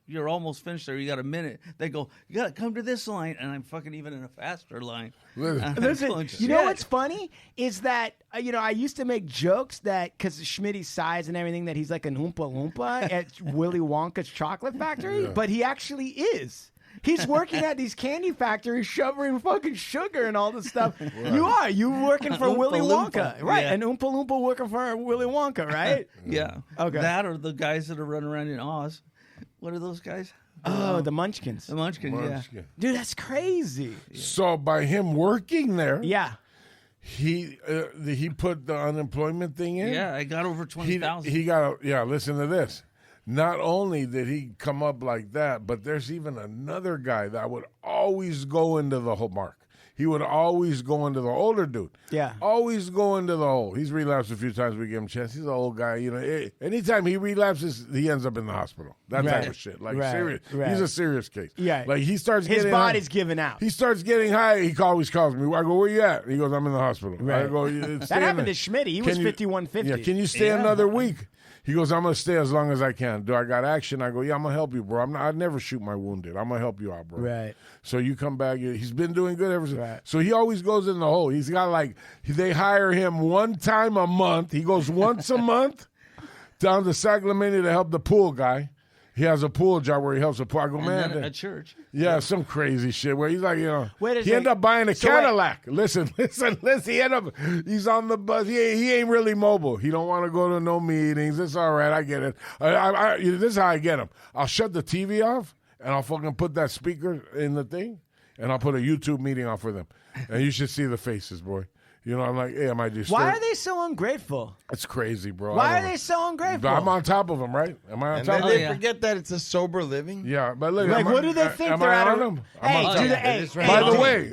S5: you're almost finished there, you got a minute. They go, you got to come to this line, and I'm fucking even in a faster line.
S3: Listen, you know what's funny is that I used to make jokes that because of Schmitty's size and everything that he's like an oompa-loompa at Willy Wonka's chocolate factory, but he actually is. He's working at these candy factories, shoveling fucking sugar and all this stuff. Wow. You're working for Willy Wonka, right?
S5: Yeah.
S3: An Oompa-Loompa working for Willy Wonka, right?
S5: Yeah.
S3: Okay.
S5: That or the guys that are running around in Oz. What are those guys?
S3: The Munchkins.
S5: The Munchkins, yeah.
S3: Dude, that's crazy.
S1: So by him working there,
S3: he
S1: put the unemployment thing in.
S5: Yeah, I got over 20,000.
S1: He got listen to this. Not only did he come up like that, but there's even another guy that would always go into the hole mark. He would always go into the older dude.
S3: Yeah.
S1: Always go into the hole. He's relapsed a few times. We give him a chance. He's an old guy. Anytime he relapses, he ends up in the hospital. That type of shit. Like serious. Right. He's a serious case.
S3: Yeah.
S1: Like he starts
S3: his
S1: getting
S3: body's
S1: high.
S3: giving out.
S1: He starts getting high. He always calls me. I go, where you at? He goes, I'm in the hospital.
S3: Right.
S1: I go,
S3: that happened to Schmitty. He was 5150.
S1: Yeah. Can you stay another week? He goes, I'm going to stay as long as I can. Do I got action? I go, yeah, I'm going to help you, bro. I'd never shoot my wounded. I'm going to help you out, bro.
S3: Right.
S1: So you come back. He's been doing good ever since. Right. So he always goes in the hole. He's got they hire him one time a month. He goes once a month down to Sacramento to help the pool guy. He has a pool job where he helps the pool. I go, man.
S5: At church.
S1: Yeah, some crazy shit where he's like, he ended up buying a Cadillac. Listen. He's on the bus. He ain't really mobile. He don't want to go to no meetings. It's all right. I get it. This is how I get him. I'll shut the TV off and I'll fucking put that speaker in the thing and I'll put a YouTube meeting on for them. And you should see the faces, boy. I'm like, hey, am I just?
S3: Why are they so ungrateful?
S1: It's crazy, bro.
S3: Why are they so ungrateful?
S1: I'm on top of them, right? Am I on top of them?
S4: They forget that it's a sober living.
S1: Yeah, but look,
S3: what do they think they're at them?
S1: By the way,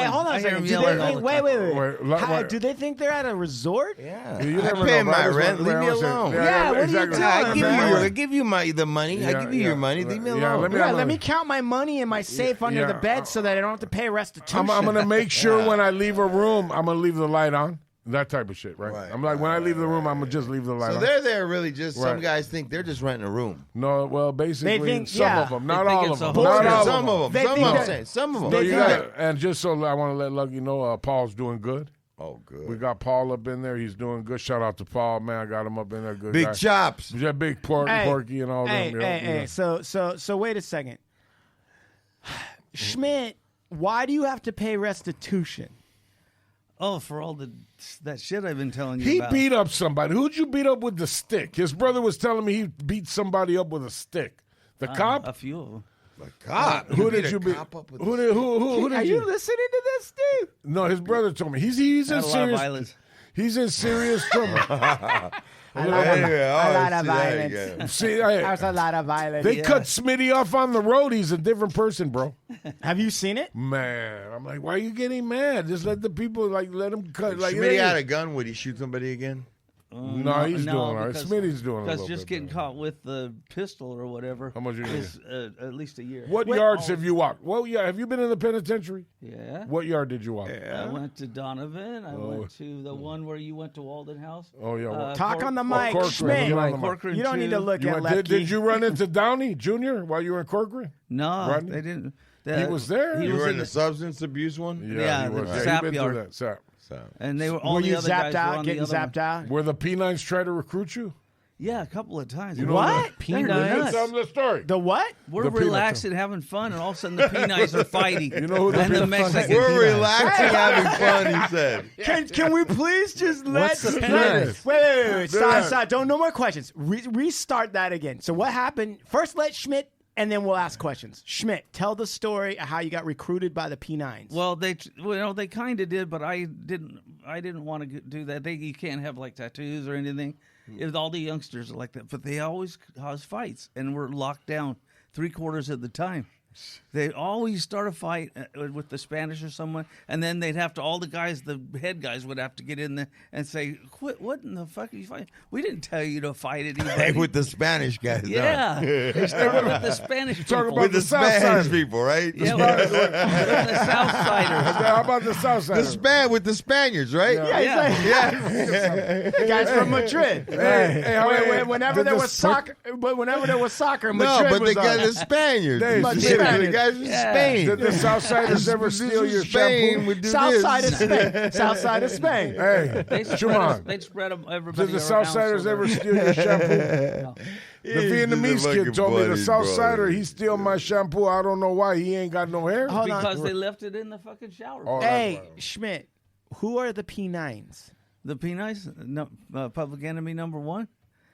S3: hold on a second. Wait. Do they think they're at a resort?
S4: Yeah. I pay my rent. Leave me alone.
S3: Yeah, what are you doing?
S4: I give you the money. I give you your money. Leave me alone.
S3: Let me count my money in my safe under the bed so that I don't have to pay restitution.
S1: I'm going to make sure when I leave a room, I'm going to leave the light on. That type of shit, right? I'm like, when I leave the room, I'm going to just leave the light on.
S4: So they're there really just, some guys think they're just renting a room.
S1: No, well, basically,
S3: they think,
S1: some of them. Not all of them.
S4: Some of them.
S1: And just so I want to let Lucky know, Paul's doing good.
S4: Oh, good.
S1: We got Paul up in there. He's doing good. Shout out to Paul, man. I got him up in there. Good
S4: big
S1: guy.
S4: Chops.
S1: Yeah, big Porky and all them.
S3: Hey. So wait a second. Schmitt, why do you have to pay restitution?
S5: Oh, for all that shit I've been telling you about.
S1: He beat up somebody. Who'd you beat up with the stick? His brother was telling me he beat somebody up with a stick. The cop?
S5: A few of them.
S4: The cop?
S1: Who did you beat? Who did
S3: Are you listening to this, Steve?
S1: No, his brother told me. He's in serious.
S5: Violence.
S1: He's in serious trouble.
S3: A lot of violence.
S1: See,
S3: There's a lot of violence.
S1: They cut Smitty off on the road. He's a different person, bro.
S3: Have you seen it?
S1: Man, I'm like, why are you getting mad? Just let the people, let him cut.
S4: If Smitty had a gun, would he shoot somebody again?
S1: No, he's doing all right. Smitty's doing a little bit.
S5: Because just getting caught with the pistol or whatever
S1: How much
S5: is at least a year.
S1: What yards have you walked? Have you been in the penitentiary?
S5: Yeah.
S1: What yard did you walk?
S5: I went to Donovan. I went to the one where you went to Walden House.
S1: Oh, yeah.
S3: Talk on the mic, Schmitt. You don't need to look at Lepke.
S1: Did you run into Downey Jr. while you were in Corcoran?
S5: No,
S1: Rodney?
S5: they didn't.
S1: He was there?
S4: You were in the substance abuse one?
S5: Yeah, the sap yard.
S1: Sap.
S5: And they were all the other guys were on the other
S3: zapped out?
S1: Were the P9s try to recruit you?
S5: Yeah, a couple of times.
S3: What?
S5: P9s?
S1: Tell them the story.
S3: The what?
S5: We're relaxed and having fun, and all of a sudden the P9s are fighting.
S1: You know who the
S5: Mexicans?
S4: We're relaxing, having fun, he said.
S3: Can we please just let... Wait. Stop. Don't, no more questions. Restart that again. So what happened? First let Schmitt, and then we'll ask questions. Schmitt, tell the story of how you got recruited by the P9s.
S5: Well, they kind of did, but I didn't want to do that. You can't have like tattoos or anything. It was all the youngsters are like that, but they always cause fights, and we're locked down 3/4 of the time. They always start a fight with the Spanish or someone, and then they'd have to, all the guys, the head guys would have to get in there and say, "Quit! What in the fuck are you fighting? We didn't tell you to fight anybody."
S4: With the Spanish guys.
S5: Yeah, they started with the Spanish people.
S4: With the Spanish people, right?
S5: Yeah, with the Southsiders.
S1: How about the Southsiders?
S4: With the Spanians, right?
S3: Yeah. The guys from Madrid. Whenever there was soccer, Madrid
S4: but
S3: was
S4: they got the Spaniards. The guys from Spain.
S1: Did the Southsiders ever steal your shampoo?
S3: South side of Spain. South side of Spain.
S1: Hey,
S5: They'd spread them. Everybody.
S1: Did the Southsiders ever steal your shampoo? No. The Vietnamese kid told me the Southsider, he steal my shampoo. I don't know why. He ain't got no hair.
S5: Because they left it in the fucking shower.
S3: Oh, hey, Schmitt, who are the P9s?
S5: The P9s, Public Enemy #1.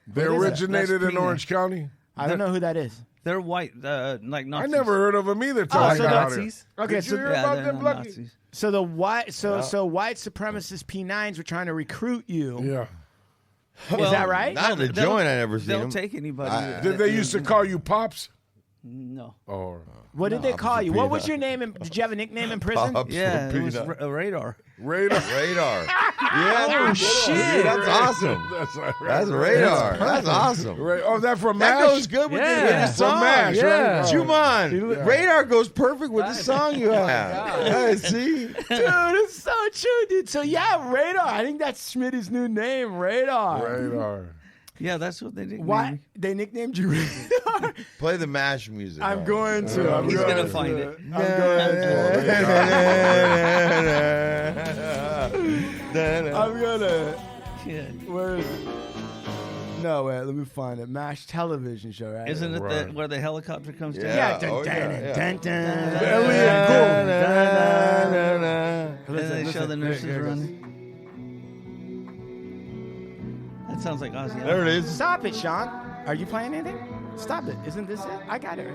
S1: They originated in Orange County.
S3: I don't know who that is.
S5: They're white, like Nazis.
S1: I never heard of them either. Nazis.
S3: Okay,
S1: did you hear about them, Lucky?
S5: Nazis.
S3: So the white supremacist P9s were trying to recruit you.
S1: Yeah.
S3: Is that right?
S4: Not the joint. I never seen them.
S5: They'll take anybody.
S1: Did they used to call you Pops?
S5: No.
S1: Oh.
S3: What did they call you? What was your name? Did you have a nickname in prison?
S4: Pops
S5: Yeah, it was Radar.
S1: Radar.
S4: Yeah.
S3: Oh, shit.
S4: Dude, that's awesome. That's Radar. That's awesome.
S1: Oh, that from MASH?
S4: That goes good with the song.
S1: MASH, right?
S4: Juman. Radar goes perfect with the song you have. See?
S3: Dude, it's so true, dude. So, yeah, Radar. I think that's Schmitty's new name, Radar.
S5: Yeah, that's what they did.
S3: Why? They nicknamed you Radar?
S4: Play the MASH music.
S3: I'm going to.
S5: He's going to find it.
S3: I'm going to.
S5: Yeah.
S3: Where is it? No, wait, let me find it. MASH television show, right?
S5: Isn't it where the helicopter comes down?
S3: Yeah.
S5: They show the nurses running. That sounds like Ozzy.
S4: There it is.
S3: Stop it, Sean. Are you playing anything? Stop it. Isn't this it? I got it.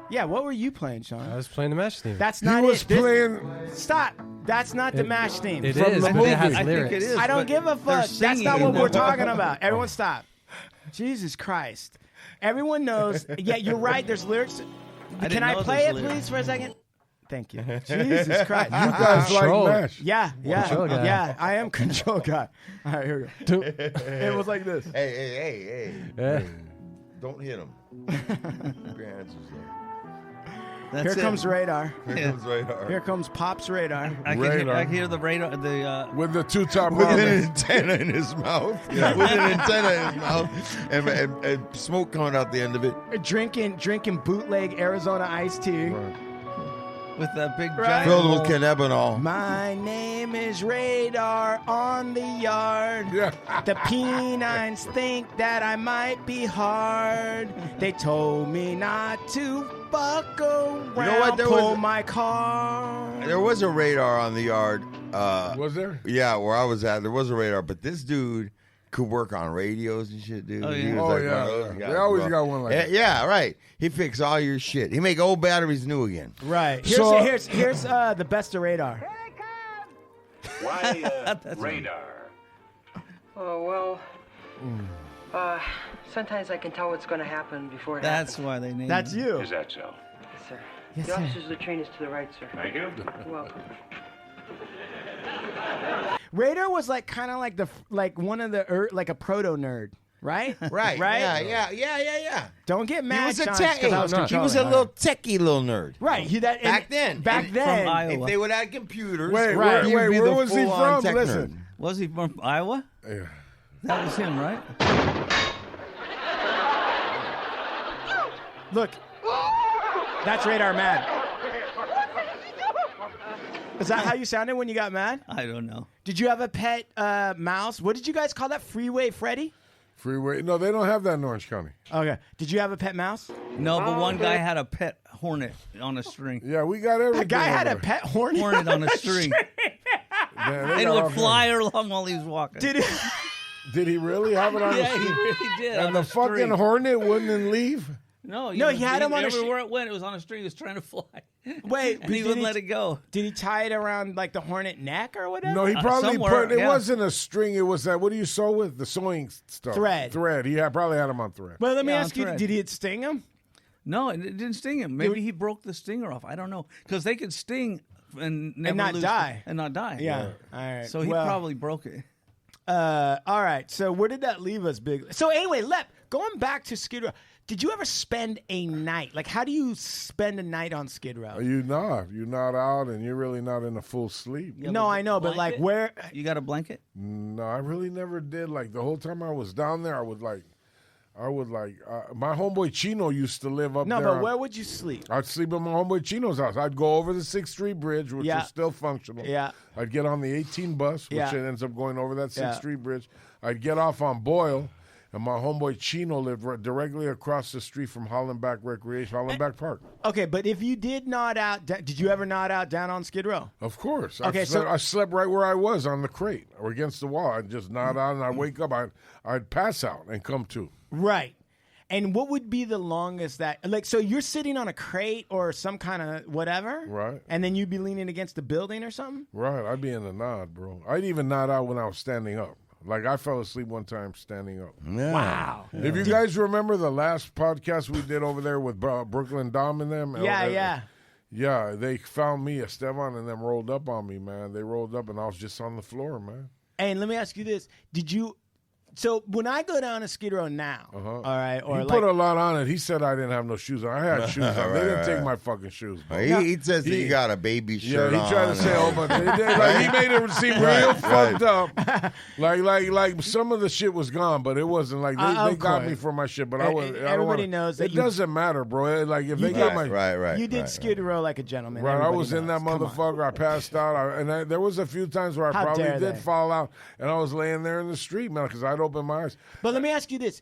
S3: Yeah, what were you playing, Sean?
S2: I was playing the MASH theme.
S3: That's not
S1: He was playing...
S3: Stop. That's not the MASH theme.
S2: It
S1: From
S2: is,
S1: the
S2: but it
S1: movie.
S2: has
S5: I
S2: lyrics.
S5: think it is.
S3: I don't give a fuck. That's not what we're talking about. Everyone stop. Jesus Christ. Everyone knows. Yeah, you're right. There's lyrics. Can I play it, please, for a second? Thank you. Jesus Christ.
S1: You guys like MASH.
S3: Yeah.
S2: Control guy.
S3: Yeah, I am control guy. All right, here we go. It was like this.
S4: Hey.
S2: Yeah.
S4: Don't hit him. Your answers there.
S3: Here comes Radar.
S4: Here comes Radar.
S3: Here comes Pop's Radar.
S5: I can hear the radar.
S1: With the two top
S4: with an
S1: ramen.
S4: antenna in his mouth. Yeah. With an antenna in his mouth. And smoke coming out the end of it.
S3: Drinking bootleg Arizona iced tea.
S1: Right.
S5: With that big giant
S4: Filled with cannabinol.
S3: My name is Radar on the yard.
S1: Yeah.
S3: The P9s think that I might be hard. They told me not to fuck around.
S4: You know what?
S3: Pull my car.
S4: There was a radar on the yard.
S1: Was there?
S4: Yeah, where I was at, there was a radar. But this dude could work on radios and shit, dude.
S5: Oh, yeah.
S4: He was
S1: Oh,
S4: like
S1: yeah,
S4: one of those
S1: yeah.
S4: guys,
S1: They always
S4: bro.
S1: got one like that.
S4: Yeah, right. He fix all your shit. He make old batteries new again.
S3: Right. Here's the best of Radar.
S6: Why, Radar? Oh, well, sometimes I can tell what's going to happen before it happens.
S5: That's why they named
S3: That's
S5: him.
S3: you.
S7: Is that so?
S6: Yes, sir.
S3: Yes,
S6: the
S3: sir.
S6: officers of the train is to the right, sir.
S7: Thank you.
S6: You're welcome.
S3: Radar was like kind of like one of the like a proto nerd, right?
S4: Right.
S3: Right.
S4: Yeah.
S3: Don't get mad.
S4: He was a
S3: Sean,
S4: tech.
S3: 'cause I was
S4: He was a little techie little nerd.
S3: right.
S4: Back then.
S3: Back then.
S5: From Iowa.
S4: If they would have computers,
S1: Wait,
S3: Right.
S4: he would
S1: wait,
S4: be
S1: where
S4: the
S1: was he
S4: full-on
S1: from?
S4: tech
S1: Listen.
S4: nerd.
S5: Was he from Iowa?
S1: Yeah.
S5: That was him, right?
S3: Look, that's Radar mad. Is that how you sounded when you got mad?
S5: I don't know.
S3: Did you have a pet mouse? What did you guys call that? Freeway Freddy?
S1: Freeway. No, they don't have that in Orange County.
S3: Okay. Did you have a pet mouse?
S5: No, but one guy had a pet hornet on a string.
S1: Yeah, we got everything.
S3: A guy had a
S1: over
S3: pet hornet.
S5: Hornet on a string.
S1: there. Man, they
S5: And it
S1: got all
S5: would fly along while he was walking.
S3: Did it?
S1: Did he really have it on
S5: Yeah,
S1: the
S5: he
S1: street?
S5: really did.
S1: And
S5: on
S1: the
S5: a
S1: fucking
S5: string.
S1: hornet wouldn't leave?
S5: No,
S3: No, he had him on a
S5: everywhere it went. It was on a string. He was trying to fly.
S3: Wait,
S5: and he wouldn't let it go.
S3: Did he tie it around like the hornet neck or whatever?
S1: No, he probably
S5: somewhere,
S1: put. It
S5: yeah.
S1: wasn't a string. It was that. What do you sew with? The sewing stuff.
S3: Thread.
S1: Thread. He probably had him on thread.
S3: Well, let me
S5: Yeah,
S3: ask you:
S5: that's right.
S3: did it sting him?
S5: No, it didn't sting him. Maybe he broke the stinger off. I don't know. Because they could sting and never
S3: not
S5: lose
S3: die.
S5: And not die.
S3: Yeah. All right.
S5: So he
S3: Well,
S5: probably broke it.
S3: all right. So where did that leave us, Big? So anyway, Lep, going back to Skid Row, did you ever spend a night? Like, how do you spend a night on Skid Row?
S1: You're not out, and you're really not in a full sleep.
S3: No, I know, but like,
S5: Blanket?
S3: where?
S5: You got a blanket?
S1: No, I really never did. Like the whole time I was down there, I would like. My homeboy Chino used to live up
S3: No,
S1: there.
S3: but where would you sleep?
S1: I'd sleep at my homeboy Chino's house. I'd go over the 6th Street Bridge, which
S3: Yeah.
S1: is still functional.
S3: Yeah.
S1: I'd get on the 18 bus, which
S3: Yeah.
S1: ends up going over that 6th
S3: Yeah.
S1: Street Bridge. I'd get off on Boyle, and my homeboy Chino lived directly across the street from Hollenbach Park.
S3: Okay, but if you did nod out, did you ever nod out down on Skid Row?
S1: Of course.
S3: Okay,
S1: I slept right where I was on the crate or against the wall. I'd just nod out, and I'd wake up. I'd pass out and come to.
S3: Right. And what would be the longest that, like, so you're sitting on a crate or some kind of whatever?
S1: Right.
S3: And then you'd be leaning against the building or something?
S1: Right. I'd be in the nod, bro. I'd even nod out when I was standing up. Like, I fell asleep one time standing up.
S4: Yeah.
S3: Wow.
S1: If you guys remember the last podcast we did over there with Brooklyn Dom and them.
S3: Yeah.
S1: Yeah, they found me, Esteban, and them rolled up on me, man. They rolled up, and I was just on the floor, man.
S3: And let me ask you this. So when I go down to Skid Row now, all right, or
S1: He
S3: like,
S1: put a lot on it. He said I didn't have no shoes on. I had shoes on. They didn't take my fucking shoes, bro.
S4: He says that you got a baby shirt on.
S1: Yeah, he tried to say a whole bunch of like, he made it seem real fucked up. Like some of the shit was gone, but it wasn't like they got me for my shit. But
S3: everybody knows that
S1: it doesn't matter, bro. Like if they got my
S4: right.
S3: You did Skid Row like a gentleman.
S1: Right, I
S3: Everybody
S1: was in that
S3: knows. Come on.
S1: motherfucker. I passed out, there was a few times where I
S3: How
S1: probably
S3: dare
S1: did
S3: they.
S1: fall out, and I was laying there in the street, man, because I'd open my eyes.
S3: But let me ask you this: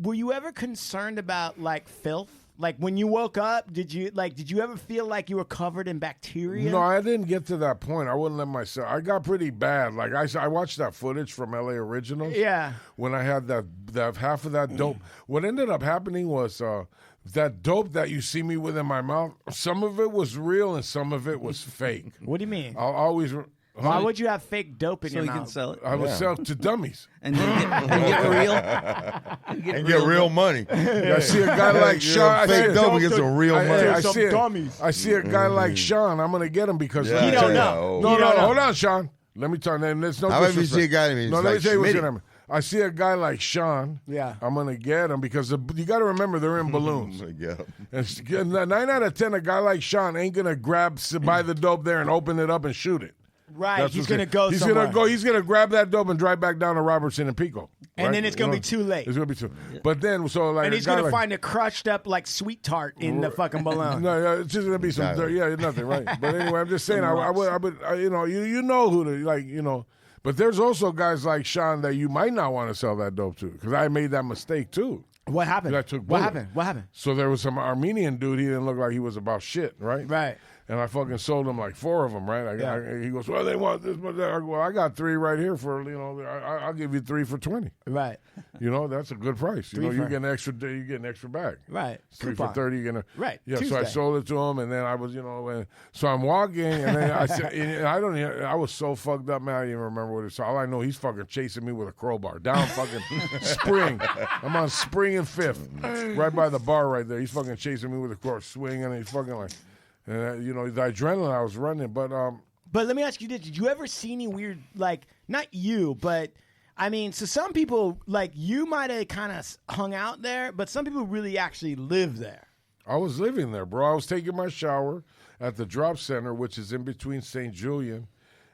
S3: were you ever concerned about like filth? Like when you woke up, did you ever feel like you were covered in bacteria?
S1: No, I didn't get to that point. I wouldn't let myself. I got pretty bad. Like I watched that footage from LA Originals.
S3: Yeah.
S1: When I had that half of that dope. What ended up happening was that dope that you see me with in my mouth. Some of it was real and some of it was fake.
S3: What do you mean?
S1: I'll always.
S3: Why would you have fake dope in
S5: So
S3: your
S5: you
S3: mouth?
S5: can sell it.
S1: I would sell to dummies.
S5: And get real.
S4: And get real money.
S1: I see a guy like Sean.
S4: Fake dope and get some real money.
S1: I see a guy like Sean. I'm gonna get him because
S3: You don't know.
S1: No,
S3: You don't know.
S1: hold on, Sean. Let me tell you. There's no
S4: How about if you
S1: disrespect.
S4: see a guy named
S1: No, let me
S4: like
S1: tell you what's
S4: Schmitty?
S1: gonna happen. I see a guy like Sean.
S3: Yeah.
S1: I'm gonna get him because you got to remember they're in balloons.
S4: Yeah.
S1: And 9 out of 10, a guy like Sean ain't gonna buy the dope there and open it up and shoot it.
S3: Right,
S1: That's
S3: he's
S1: what's
S3: gonna go
S1: He's
S3: somewhere.
S1: gonna go. He's gonna grab that dope and drive back down to Robertson and Pico.
S3: And
S1: right?
S3: then it's gonna be too late.
S1: It's gonna be too. But then, so like,
S3: And
S1: a
S3: he's
S1: guy
S3: gonna
S1: like,
S3: find a crushed up like sweet tart in the fucking balloon.
S1: No, it's just gonna be some dirt. Yeah, nothing, right? But anyway, I'm just saying, I would, you know who to like, you know. But there's also guys like Sean that you might not want to sell that dope to because I made that mistake too.
S3: What happened?
S1: That took
S3: What
S1: bullets.
S3: happened? What happened?
S1: So there was some Armenian dude. He didn't look like he was about shit, right?
S3: Right.
S1: And I fucking sold him like 4 of them, right? He goes, well, they want this, but I go, well, I got 3 right here for, I'll give you 3 for 20.
S3: Right.
S1: That's a good price. You get an extra bag.
S3: Right.
S1: 3 for 30, you're gonna.
S3: Right.
S1: Yeah.
S3: Tuesday.
S1: So I sold it to him, and then I was, so I'm walking, and then I said, I was so fucked up, man. I didn't even remember what it was. All I know, he's fucking chasing me with a crowbar down fucking Spring. I'm on Spring and 5th, right by the bar right there. He's fucking chasing me with a crowbar, swinging, and he's fucking like. And the adrenaline I was running, but
S3: let me ask you this: did you ever see any weird, like, not you, but I mean, so some people like you might have kind of hung out there, but some people really actually live there.
S1: I was living there, bro. I was taking my shower at the drop center, which is in between St. Julian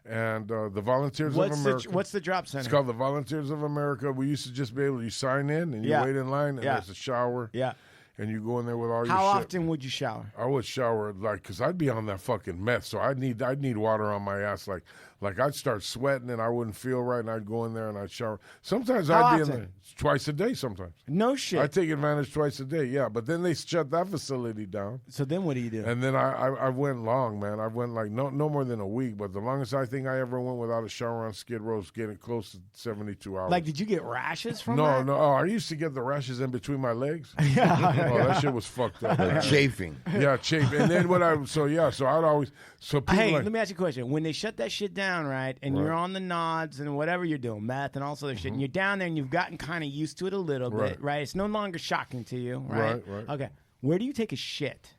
S1: and the Volunteers of America.
S3: What's the drop center?
S1: It's called the Volunteers of America. We used to just be able to sign in and you wait in line, and there's a shower.
S3: Yeah.
S1: And you go in there with all your shit.
S3: How often would you shower?
S1: I would shower, because I'd be on that fucking meth, so I'd need water on my ass. Like I'd start sweating and I wouldn't feel right, and I'd go in there and I'd shower. Sometimes I'd be in there twice a day sometimes.
S3: No shit.
S1: I take advantage twice a day, yeah. But then they shut that facility down.
S3: So then what do you do?
S1: And then I went long, man. I went like no more than a week, but the longest I think I ever went without a shower on Skid Row is getting close to 72 hours.
S3: Like, did you get rashes from that?
S1: No. Oh, I used to get the rashes in between my legs. That shit was fucked up.
S4: Chafing.
S1: Yeah, chafing. And then so I'd always, people
S3: let me ask you a question. When they shut that shit down, right, and you're on the nods and whatever you're doing, meth and all this other shit, and you're down there and you've gotten kind of used to it a little bit, right? It's no longer shocking to you, right?
S1: Right.
S3: Okay. Where do you take a shit?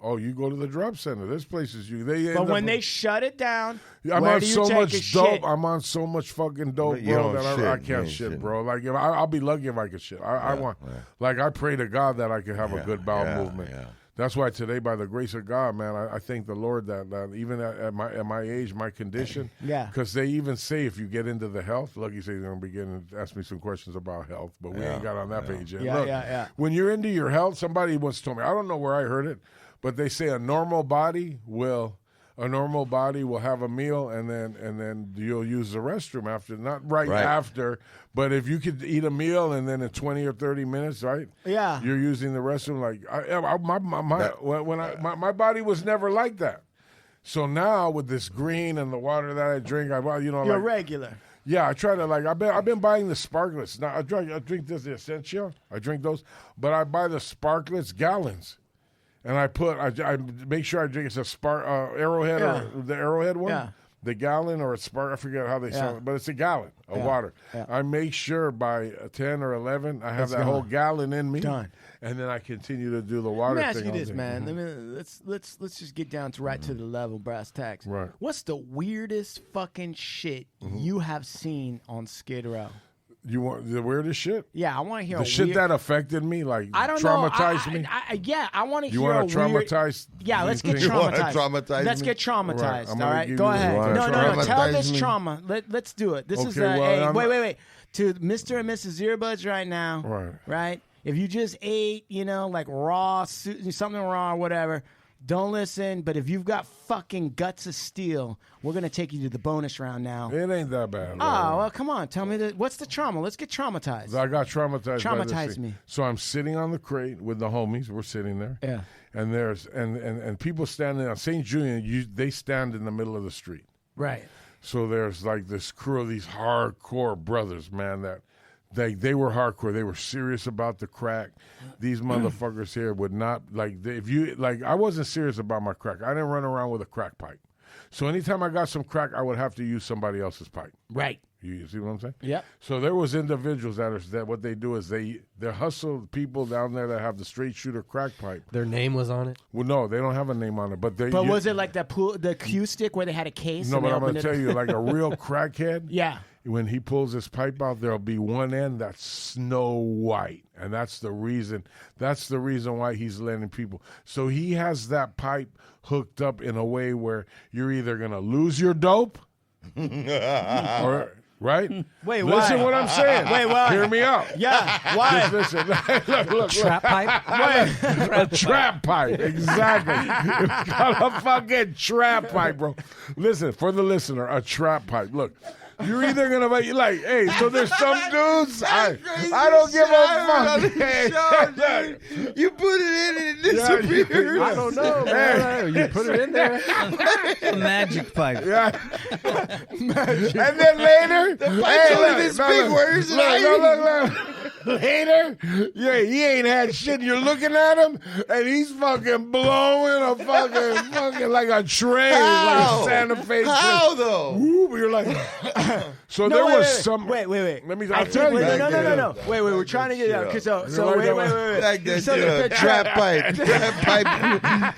S1: Oh, you go to the drop center. This place is
S3: But when they shut it down,
S1: I'm
S3: where
S1: on
S3: do you
S1: so
S3: take
S1: much
S3: a
S1: dope.
S3: shit?
S1: I'm on so much fucking dope, bro, that I can't shit, bro. Like I'll be lucky if I could shit. I pray to God that I could have a good bowel movement. Yeah. That's why today, by the grace of God, man, I thank the Lord that even at my age, my condition, because they even say if you get into the health, Lucky says he's going to begin to ask me some questions about health, but we ain't got on that page yet. Look, when you're into your health, somebody once told me, I don't know where I heard it, but they say a normal body will have a meal and then you'll use the restroom after, not right after, but if you could eat a meal and then in 20 or 30 minutes, right? Yeah, you're using the restroom. Like my body was never like that. So now with this green and the water that I drink, you're
S3: regular.
S1: Yeah, I try to I've been buying the sparklets. Now I drink this, the Essential. I drink those, but I buy the sparklets gallons. And I make sure I drink it's a Arrowhead or the Arrowhead one, the gallon or a Spark. I forget how they sound, but it's a gallon of water. Yeah. I make sure by 10 or 11 I have that whole gallon in me, and then I continue to do the water.
S3: Let me ask
S1: thing
S3: you this, man. Let's just get down to to the level, brass tacks.
S1: Right.
S3: What's the weirdest fucking shit you have seen on Skid Row?
S1: You want the weirdest shit?
S3: Yeah, I want to hear
S1: the shit that affected me, like
S3: I don't
S1: traumatized
S3: know.
S1: me.
S3: I want to hear.
S1: You want to traumatize?
S3: Yeah, let's get traumatized. Let's get traumatized. Right. All right, go ahead. No. Tell this trauma. Let's do it. This is wait. To Mr. and Mrs. Earbuds right now. Right. If you just ate, like raw, something raw or whatever. Don't listen, but if you've got fucking guts of steel, we're going to take you to the bonus round now.
S1: It ain't that bad.
S3: Oh, well, come on. Tell me, what's the trauma? Let's get traumatized.
S1: I got traumatized.
S3: Traumatize me.
S1: So I'm sitting on the crate with the homies. We're sitting there.
S3: Yeah.
S1: And there's and people standing on St. Julian, they stand in the middle of the street.
S3: Right.
S1: So there's like this crew of these hardcore brothers, man, that they were hardcore. They were serious about the crack. These motherfuckers here would not I wasn't serious about my crack. I didn't run around with a crack pipe. So anytime I got some crack, I would have to use somebody else's pipe.
S3: Right.
S1: You see what I'm saying?
S3: Yep.
S1: So there was individuals that what they do is they hustle people down there that have the straight shooter crack pipe.
S2: Their name was on it?
S1: Well, no, they don't have a name on it. But
S3: was it like the Q stick where they had a case?
S1: No, but I'm going to tell you, like a real crackhead.
S3: Yeah.
S1: When he pulls his pipe out, there'll be one end that's snow white, and that's the reason why he's letting people. So he has that pipe hooked up in a way where you're either gonna lose your dope, or right.
S3: Wait,
S1: listen
S3: why?
S1: What I'm saying.
S3: Wait, why?
S1: Hear me out.
S3: Yeah, why?
S1: Just listen. look.
S2: Trap pipe.
S1: A trap pipe, exactly. It's got a fucking trap pipe, bro. Listen, for the listener, a trap pipe. Look. You're either gonna be like, hey, so there's some dudes. I don't give a
S4: fuck. You put it in and it disappears.
S2: I don't know. Man. You put it in there.
S5: A magic pipe.
S1: Yeah. Magic. And then later,
S4: this big word.
S1: Look. Later, he ain't had shit. You're looking at him, and he's fucking blowing a fucking like a train, like a Santa Fe.
S4: How though?
S1: Whoop, you're like. So there was some.
S3: Wait.
S1: Let me. I'll tell you.
S3: No. Wait. We're trying to get out. So wait.
S4: Like the trap pipe.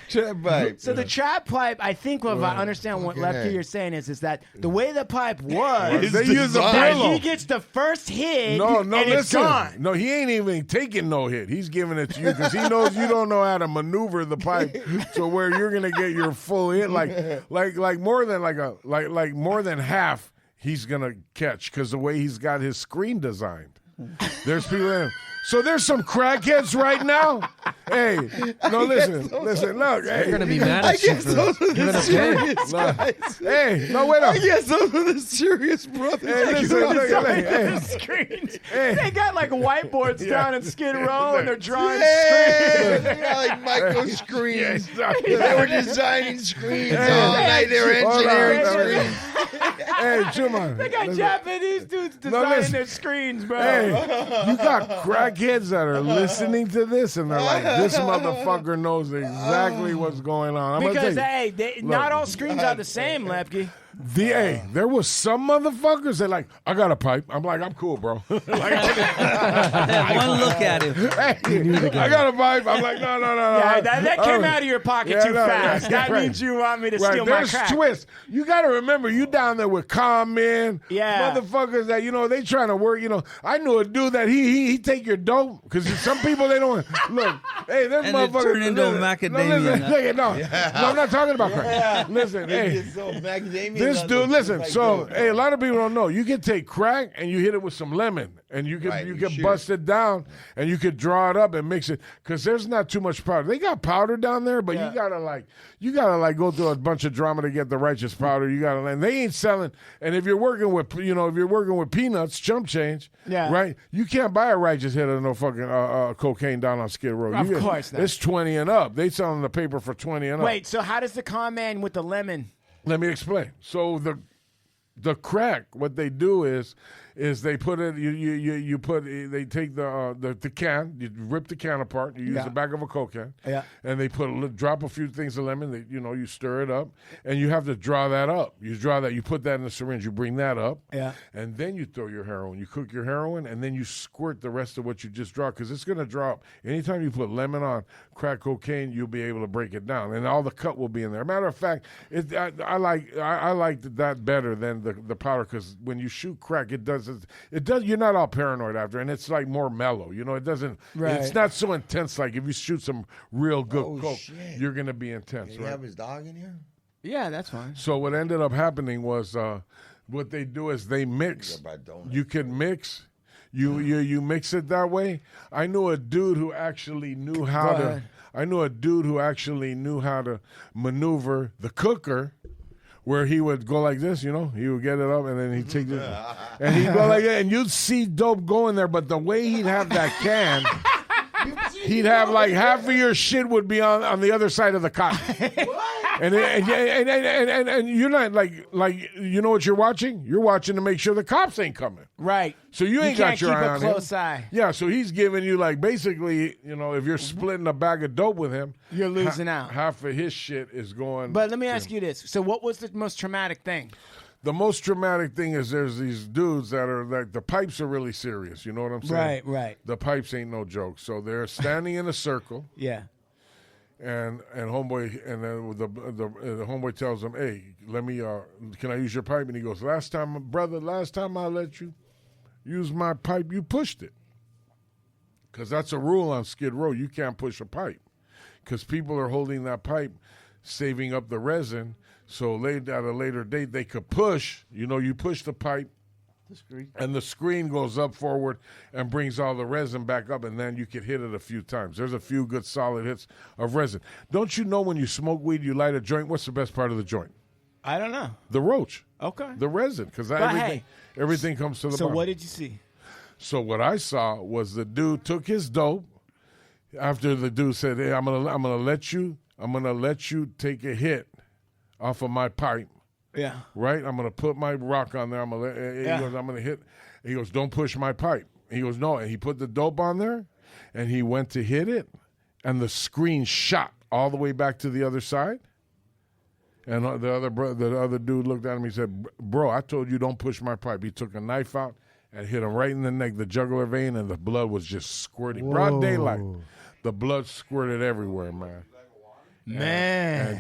S4: Trap pipe.
S3: So the trap pipe, I think, if I understand what Lefty you're saying is that the way the pipe was,
S1: they use a Brillo.
S3: He gets the first hit.
S1: No,
S3: and
S1: listen.
S3: It's gone.
S1: No, he ain't even taking no hit. He's giving it to you because he knows you don't know how to maneuver the pipe to where you're gonna get your full hit. Like more than half he's gonna catch because the way he's got his screen designed. There's people in. So there's some crackheads right now. Hey, no, listen, look. Hey,
S2: you're gonna be mad at you for giving up
S4: serious guys.
S1: Hey, no, wait up.
S4: I guess those are the serious brothers.
S1: Hey, listen,
S3: Screens.
S1: Hey.
S3: They got like whiteboards down in Skid Row and they're drawing
S4: screens.
S3: screens.
S4: Like micro screens. They were designing screens all night. They were engineering screens.
S1: Hey, Chuma.
S3: They got Japanese dudes designing their screens, bro.
S1: Hey, you got crackheads that are listening to this and they're like, this motherfucker knows exactly what's going on.
S3: Because, not all screens are the same, Lepke.
S1: There was some motherfuckers that like, I got a pipe. I'm like, I'm cool, bro.
S5: One look at him.
S1: Hey, I got a pipe. I'm like, no.
S3: Yeah, that came out of your pocket too fast. That means you want me to steal my crack.
S1: There's twists. You got to remember, you down there with calm men, motherfuckers that, they trying to work. I knew a dude that he take your dope because some people, they don't. Look, hey, there's motherfuckers.
S5: Turn into a macadamia.
S1: No, I'm not talking about crack. Listen, hey. This dude, listen. So, a lot of people don't know. You can take crack and you hit it with some lemon, and you can bust it down, and you could draw it up and mix it. Because there's not too much powder. They got powder down there, but you gotta go through a bunch of drama to get the righteous powder. And they ain't selling. And if you're working with, peanuts, chump change, right? You can't buy a righteous hit of no fucking cocaine down on Skid Row.
S3: Of course not.
S1: It's 20 and up. They selling the paper for 20 and up.
S3: Wait, so how does the con man with the lemon?
S1: Let me explain. So the crack, what they do is they put it. They take the can. You rip the can apart. You use the back of a Coke can.
S3: Yeah.
S1: And they drop a few things of lemon. You stir it up, and you have to draw that up. You draw that. You put that in the syringe. You bring that up.
S3: Yeah.
S1: And then you throw your heroin. You cook your heroin, and then you squirt the rest of what you just draw because it's gonna drop. Anytime you put lemon on crack cocaine, you'll be able to break it down, and all the cut will be in there. Matter of fact, I like that better than the powder because when you shoot crack, it does. You're not all paranoid after, and it's like more mellow. It doesn't. Right. It's not so intense. Like if you shoot some real good coke, you're gonna be intense.
S4: Can you have his dog in here?
S3: Yeah, that's fine.
S1: So what ended up happening was, what they do is they mix. You can mix. You mix it that way. I knew a dude who actually knew how to. I knew a dude who actually knew how to maneuver the cooker. Where he would go like this, he would get it up and then he'd take it, and he'd go like that, and you'd see dope going there, but the way he'd have that can, he'd have like half of your shit would be on the other side of the cot. And you're not like you know what you're watching? You're watching to make sure the cops ain't coming.
S3: Right.
S1: So you ain't got your eye on him.
S3: Keep a close eye.
S1: Yeah, so he's giving you like basically, if you're splitting a bag of dope with him,
S3: you're losing out.
S1: Half of his shit is going.
S3: But let me ask you this. So what was the most traumatic thing?
S1: The most traumatic thing is there's these dudes that are like, the pipes are really serious. You know what I'm saying?
S3: Right.
S1: The pipes ain't no joke. So they're standing in a circle.
S3: Yeah.
S1: And homeboy, and then the homeboy tells him, "Hey, let me. Can I use your pipe?" And he goes, "Last time I let you use my pipe, you pushed it. Because that's a rule on Skid Row. You can't push a pipe. Because people are holding that pipe, saving up the resin. So at a later date, they could push. You push the pipe. And the screen goes up forward and brings all the resin back up, and then you could hit it a few times. There's a few good solid hits of resin. Don't you know when you smoke weed, you light a joint, what's the best part of the joint?
S3: I don't know.
S1: The roach.
S3: Okay.
S1: The resin, because everything comes to the bottom.
S3: So what did you see?
S1: So what I saw was the dude took his dope. After the dude said, "Hey, I'm gonna let you take a hit off of my pipe."
S3: Yeah.
S1: Right. I'm gonna put my rock on there. He goes, I'm gonna hit. He goes, "Don't push my pipe." He goes, "No," and he put the dope on there, and he went to hit it, and the screen shot all the way back to the other side. And the other dude looked at him. He said, "Bro, I told you don't push my pipe." He took a knife out and hit him right in the neck, the jugular vein, and the blood was just squirting. Whoa. Broad daylight. The blood squirted everywhere, man. And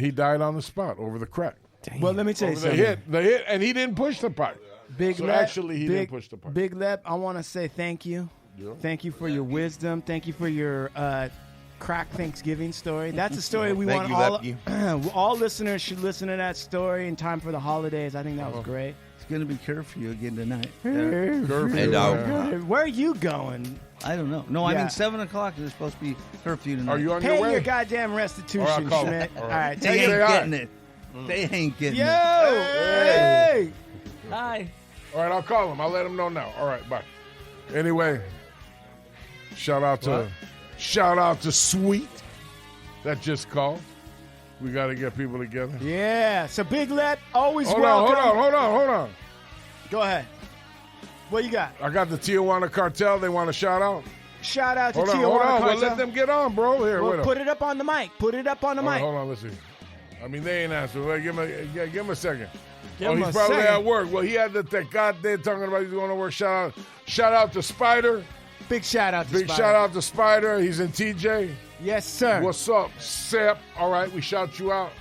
S1: he died on the spot over the crack.
S3: Damn. Well, let me tell you something.
S1: The hit, and he didn't push the pipe.
S3: Big Lep,
S1: he didn't push the pipe.
S3: Big Lep, I want to say thank you. Yeah. Thank you for your wisdom. Thank you for your crack Thanksgiving story. That's a story we want all listeners should listen to that story in time for the holidays. I think that was great.
S5: It's going to be curfew again tonight.
S1: Curfew.
S3: Where are you going?
S5: I don't know. No, I mean 7 o'clock. There's supposed to be curfew tonight.
S1: Are you on your way?
S3: Pay your goddamn restitution, Schmitt. All right.
S5: They ain't getting it. They ain't getting it.
S3: Hey!
S5: Hi.
S1: All right, I'll call him. I'll let him know now. All right, bye. Anyway, shout out to Sweet that just called. We got to get people together.
S3: Yeah. So Big Lep, always
S1: welcome. Hold on.
S3: Go ahead. What you got?
S1: I got the Tijuana Cartel. They want a shout out.
S3: Shout out to Tijuana
S1: Cartel.
S3: Cartel.
S1: Well, let them get on, bro. Here,
S3: well, put it up on the mic. Put it up on the mic.
S1: Hold on, let's see. I mean, they ain't answering. Well, give him a second.
S3: He's
S1: probably at work. Well, he had the goddamn talking about he's going to work. Shout out to Spider.
S3: Big shout out to Spider.
S1: Big shout out to Spider. He's in TJ.
S3: Yes, sir.
S1: What's up, Sep? All right, we shout you out.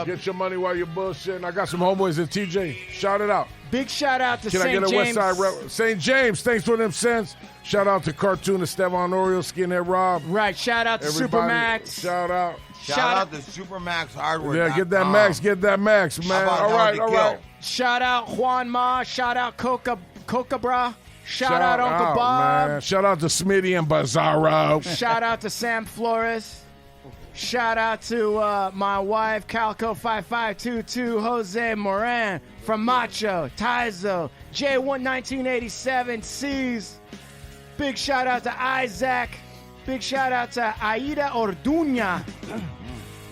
S1: Get your money while you're bullshitting. I got some homeboys in TJ. Shout it out.
S3: Big shout out to St. James.
S1: Can I get a West Side St. James, thanks for them cents. Shout out to Cartoon, Esteban Oriole, Skinhead Rob.
S3: Right, shout out to Supermax.
S1: Shout out.
S4: Shout out to Supermax Hardware.
S1: Yeah, get that Max, man. All right.
S3: Shout out Juan Ma. Shout out Coca Bra. Shout out Uncle Bob.
S1: Man. Shout out to Smitty and Bizarro.
S3: Shout out to Sam Flores. Shout out to my wife, Calco5522, Jose Moran from Macho, Taizo, J1987, C's. Big shout out to Isaac. Big shout out to Aida Orduña.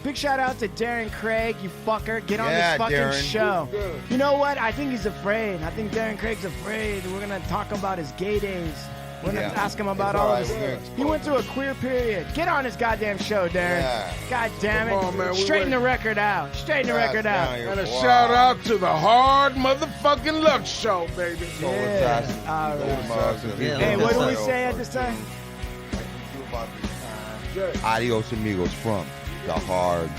S3: Big shout out to Darren Craig, you fucker. Get on this fucking show. You know what? I think he's afraid. I think Darren Craig's afraid. We're going to talk about his gay days. We're going to ask him about all of this. He went through a queer period. Get on his goddamn show, Darren. Yeah. God damn it. Come on, man. Straighten the record out. Straighten the record out.
S1: And a shout out to the Hard Motherfucking Luck Show, baby.
S3: Yeah. All right. Hey, what do we say at this time?
S4: Adios, amigos, from the Hard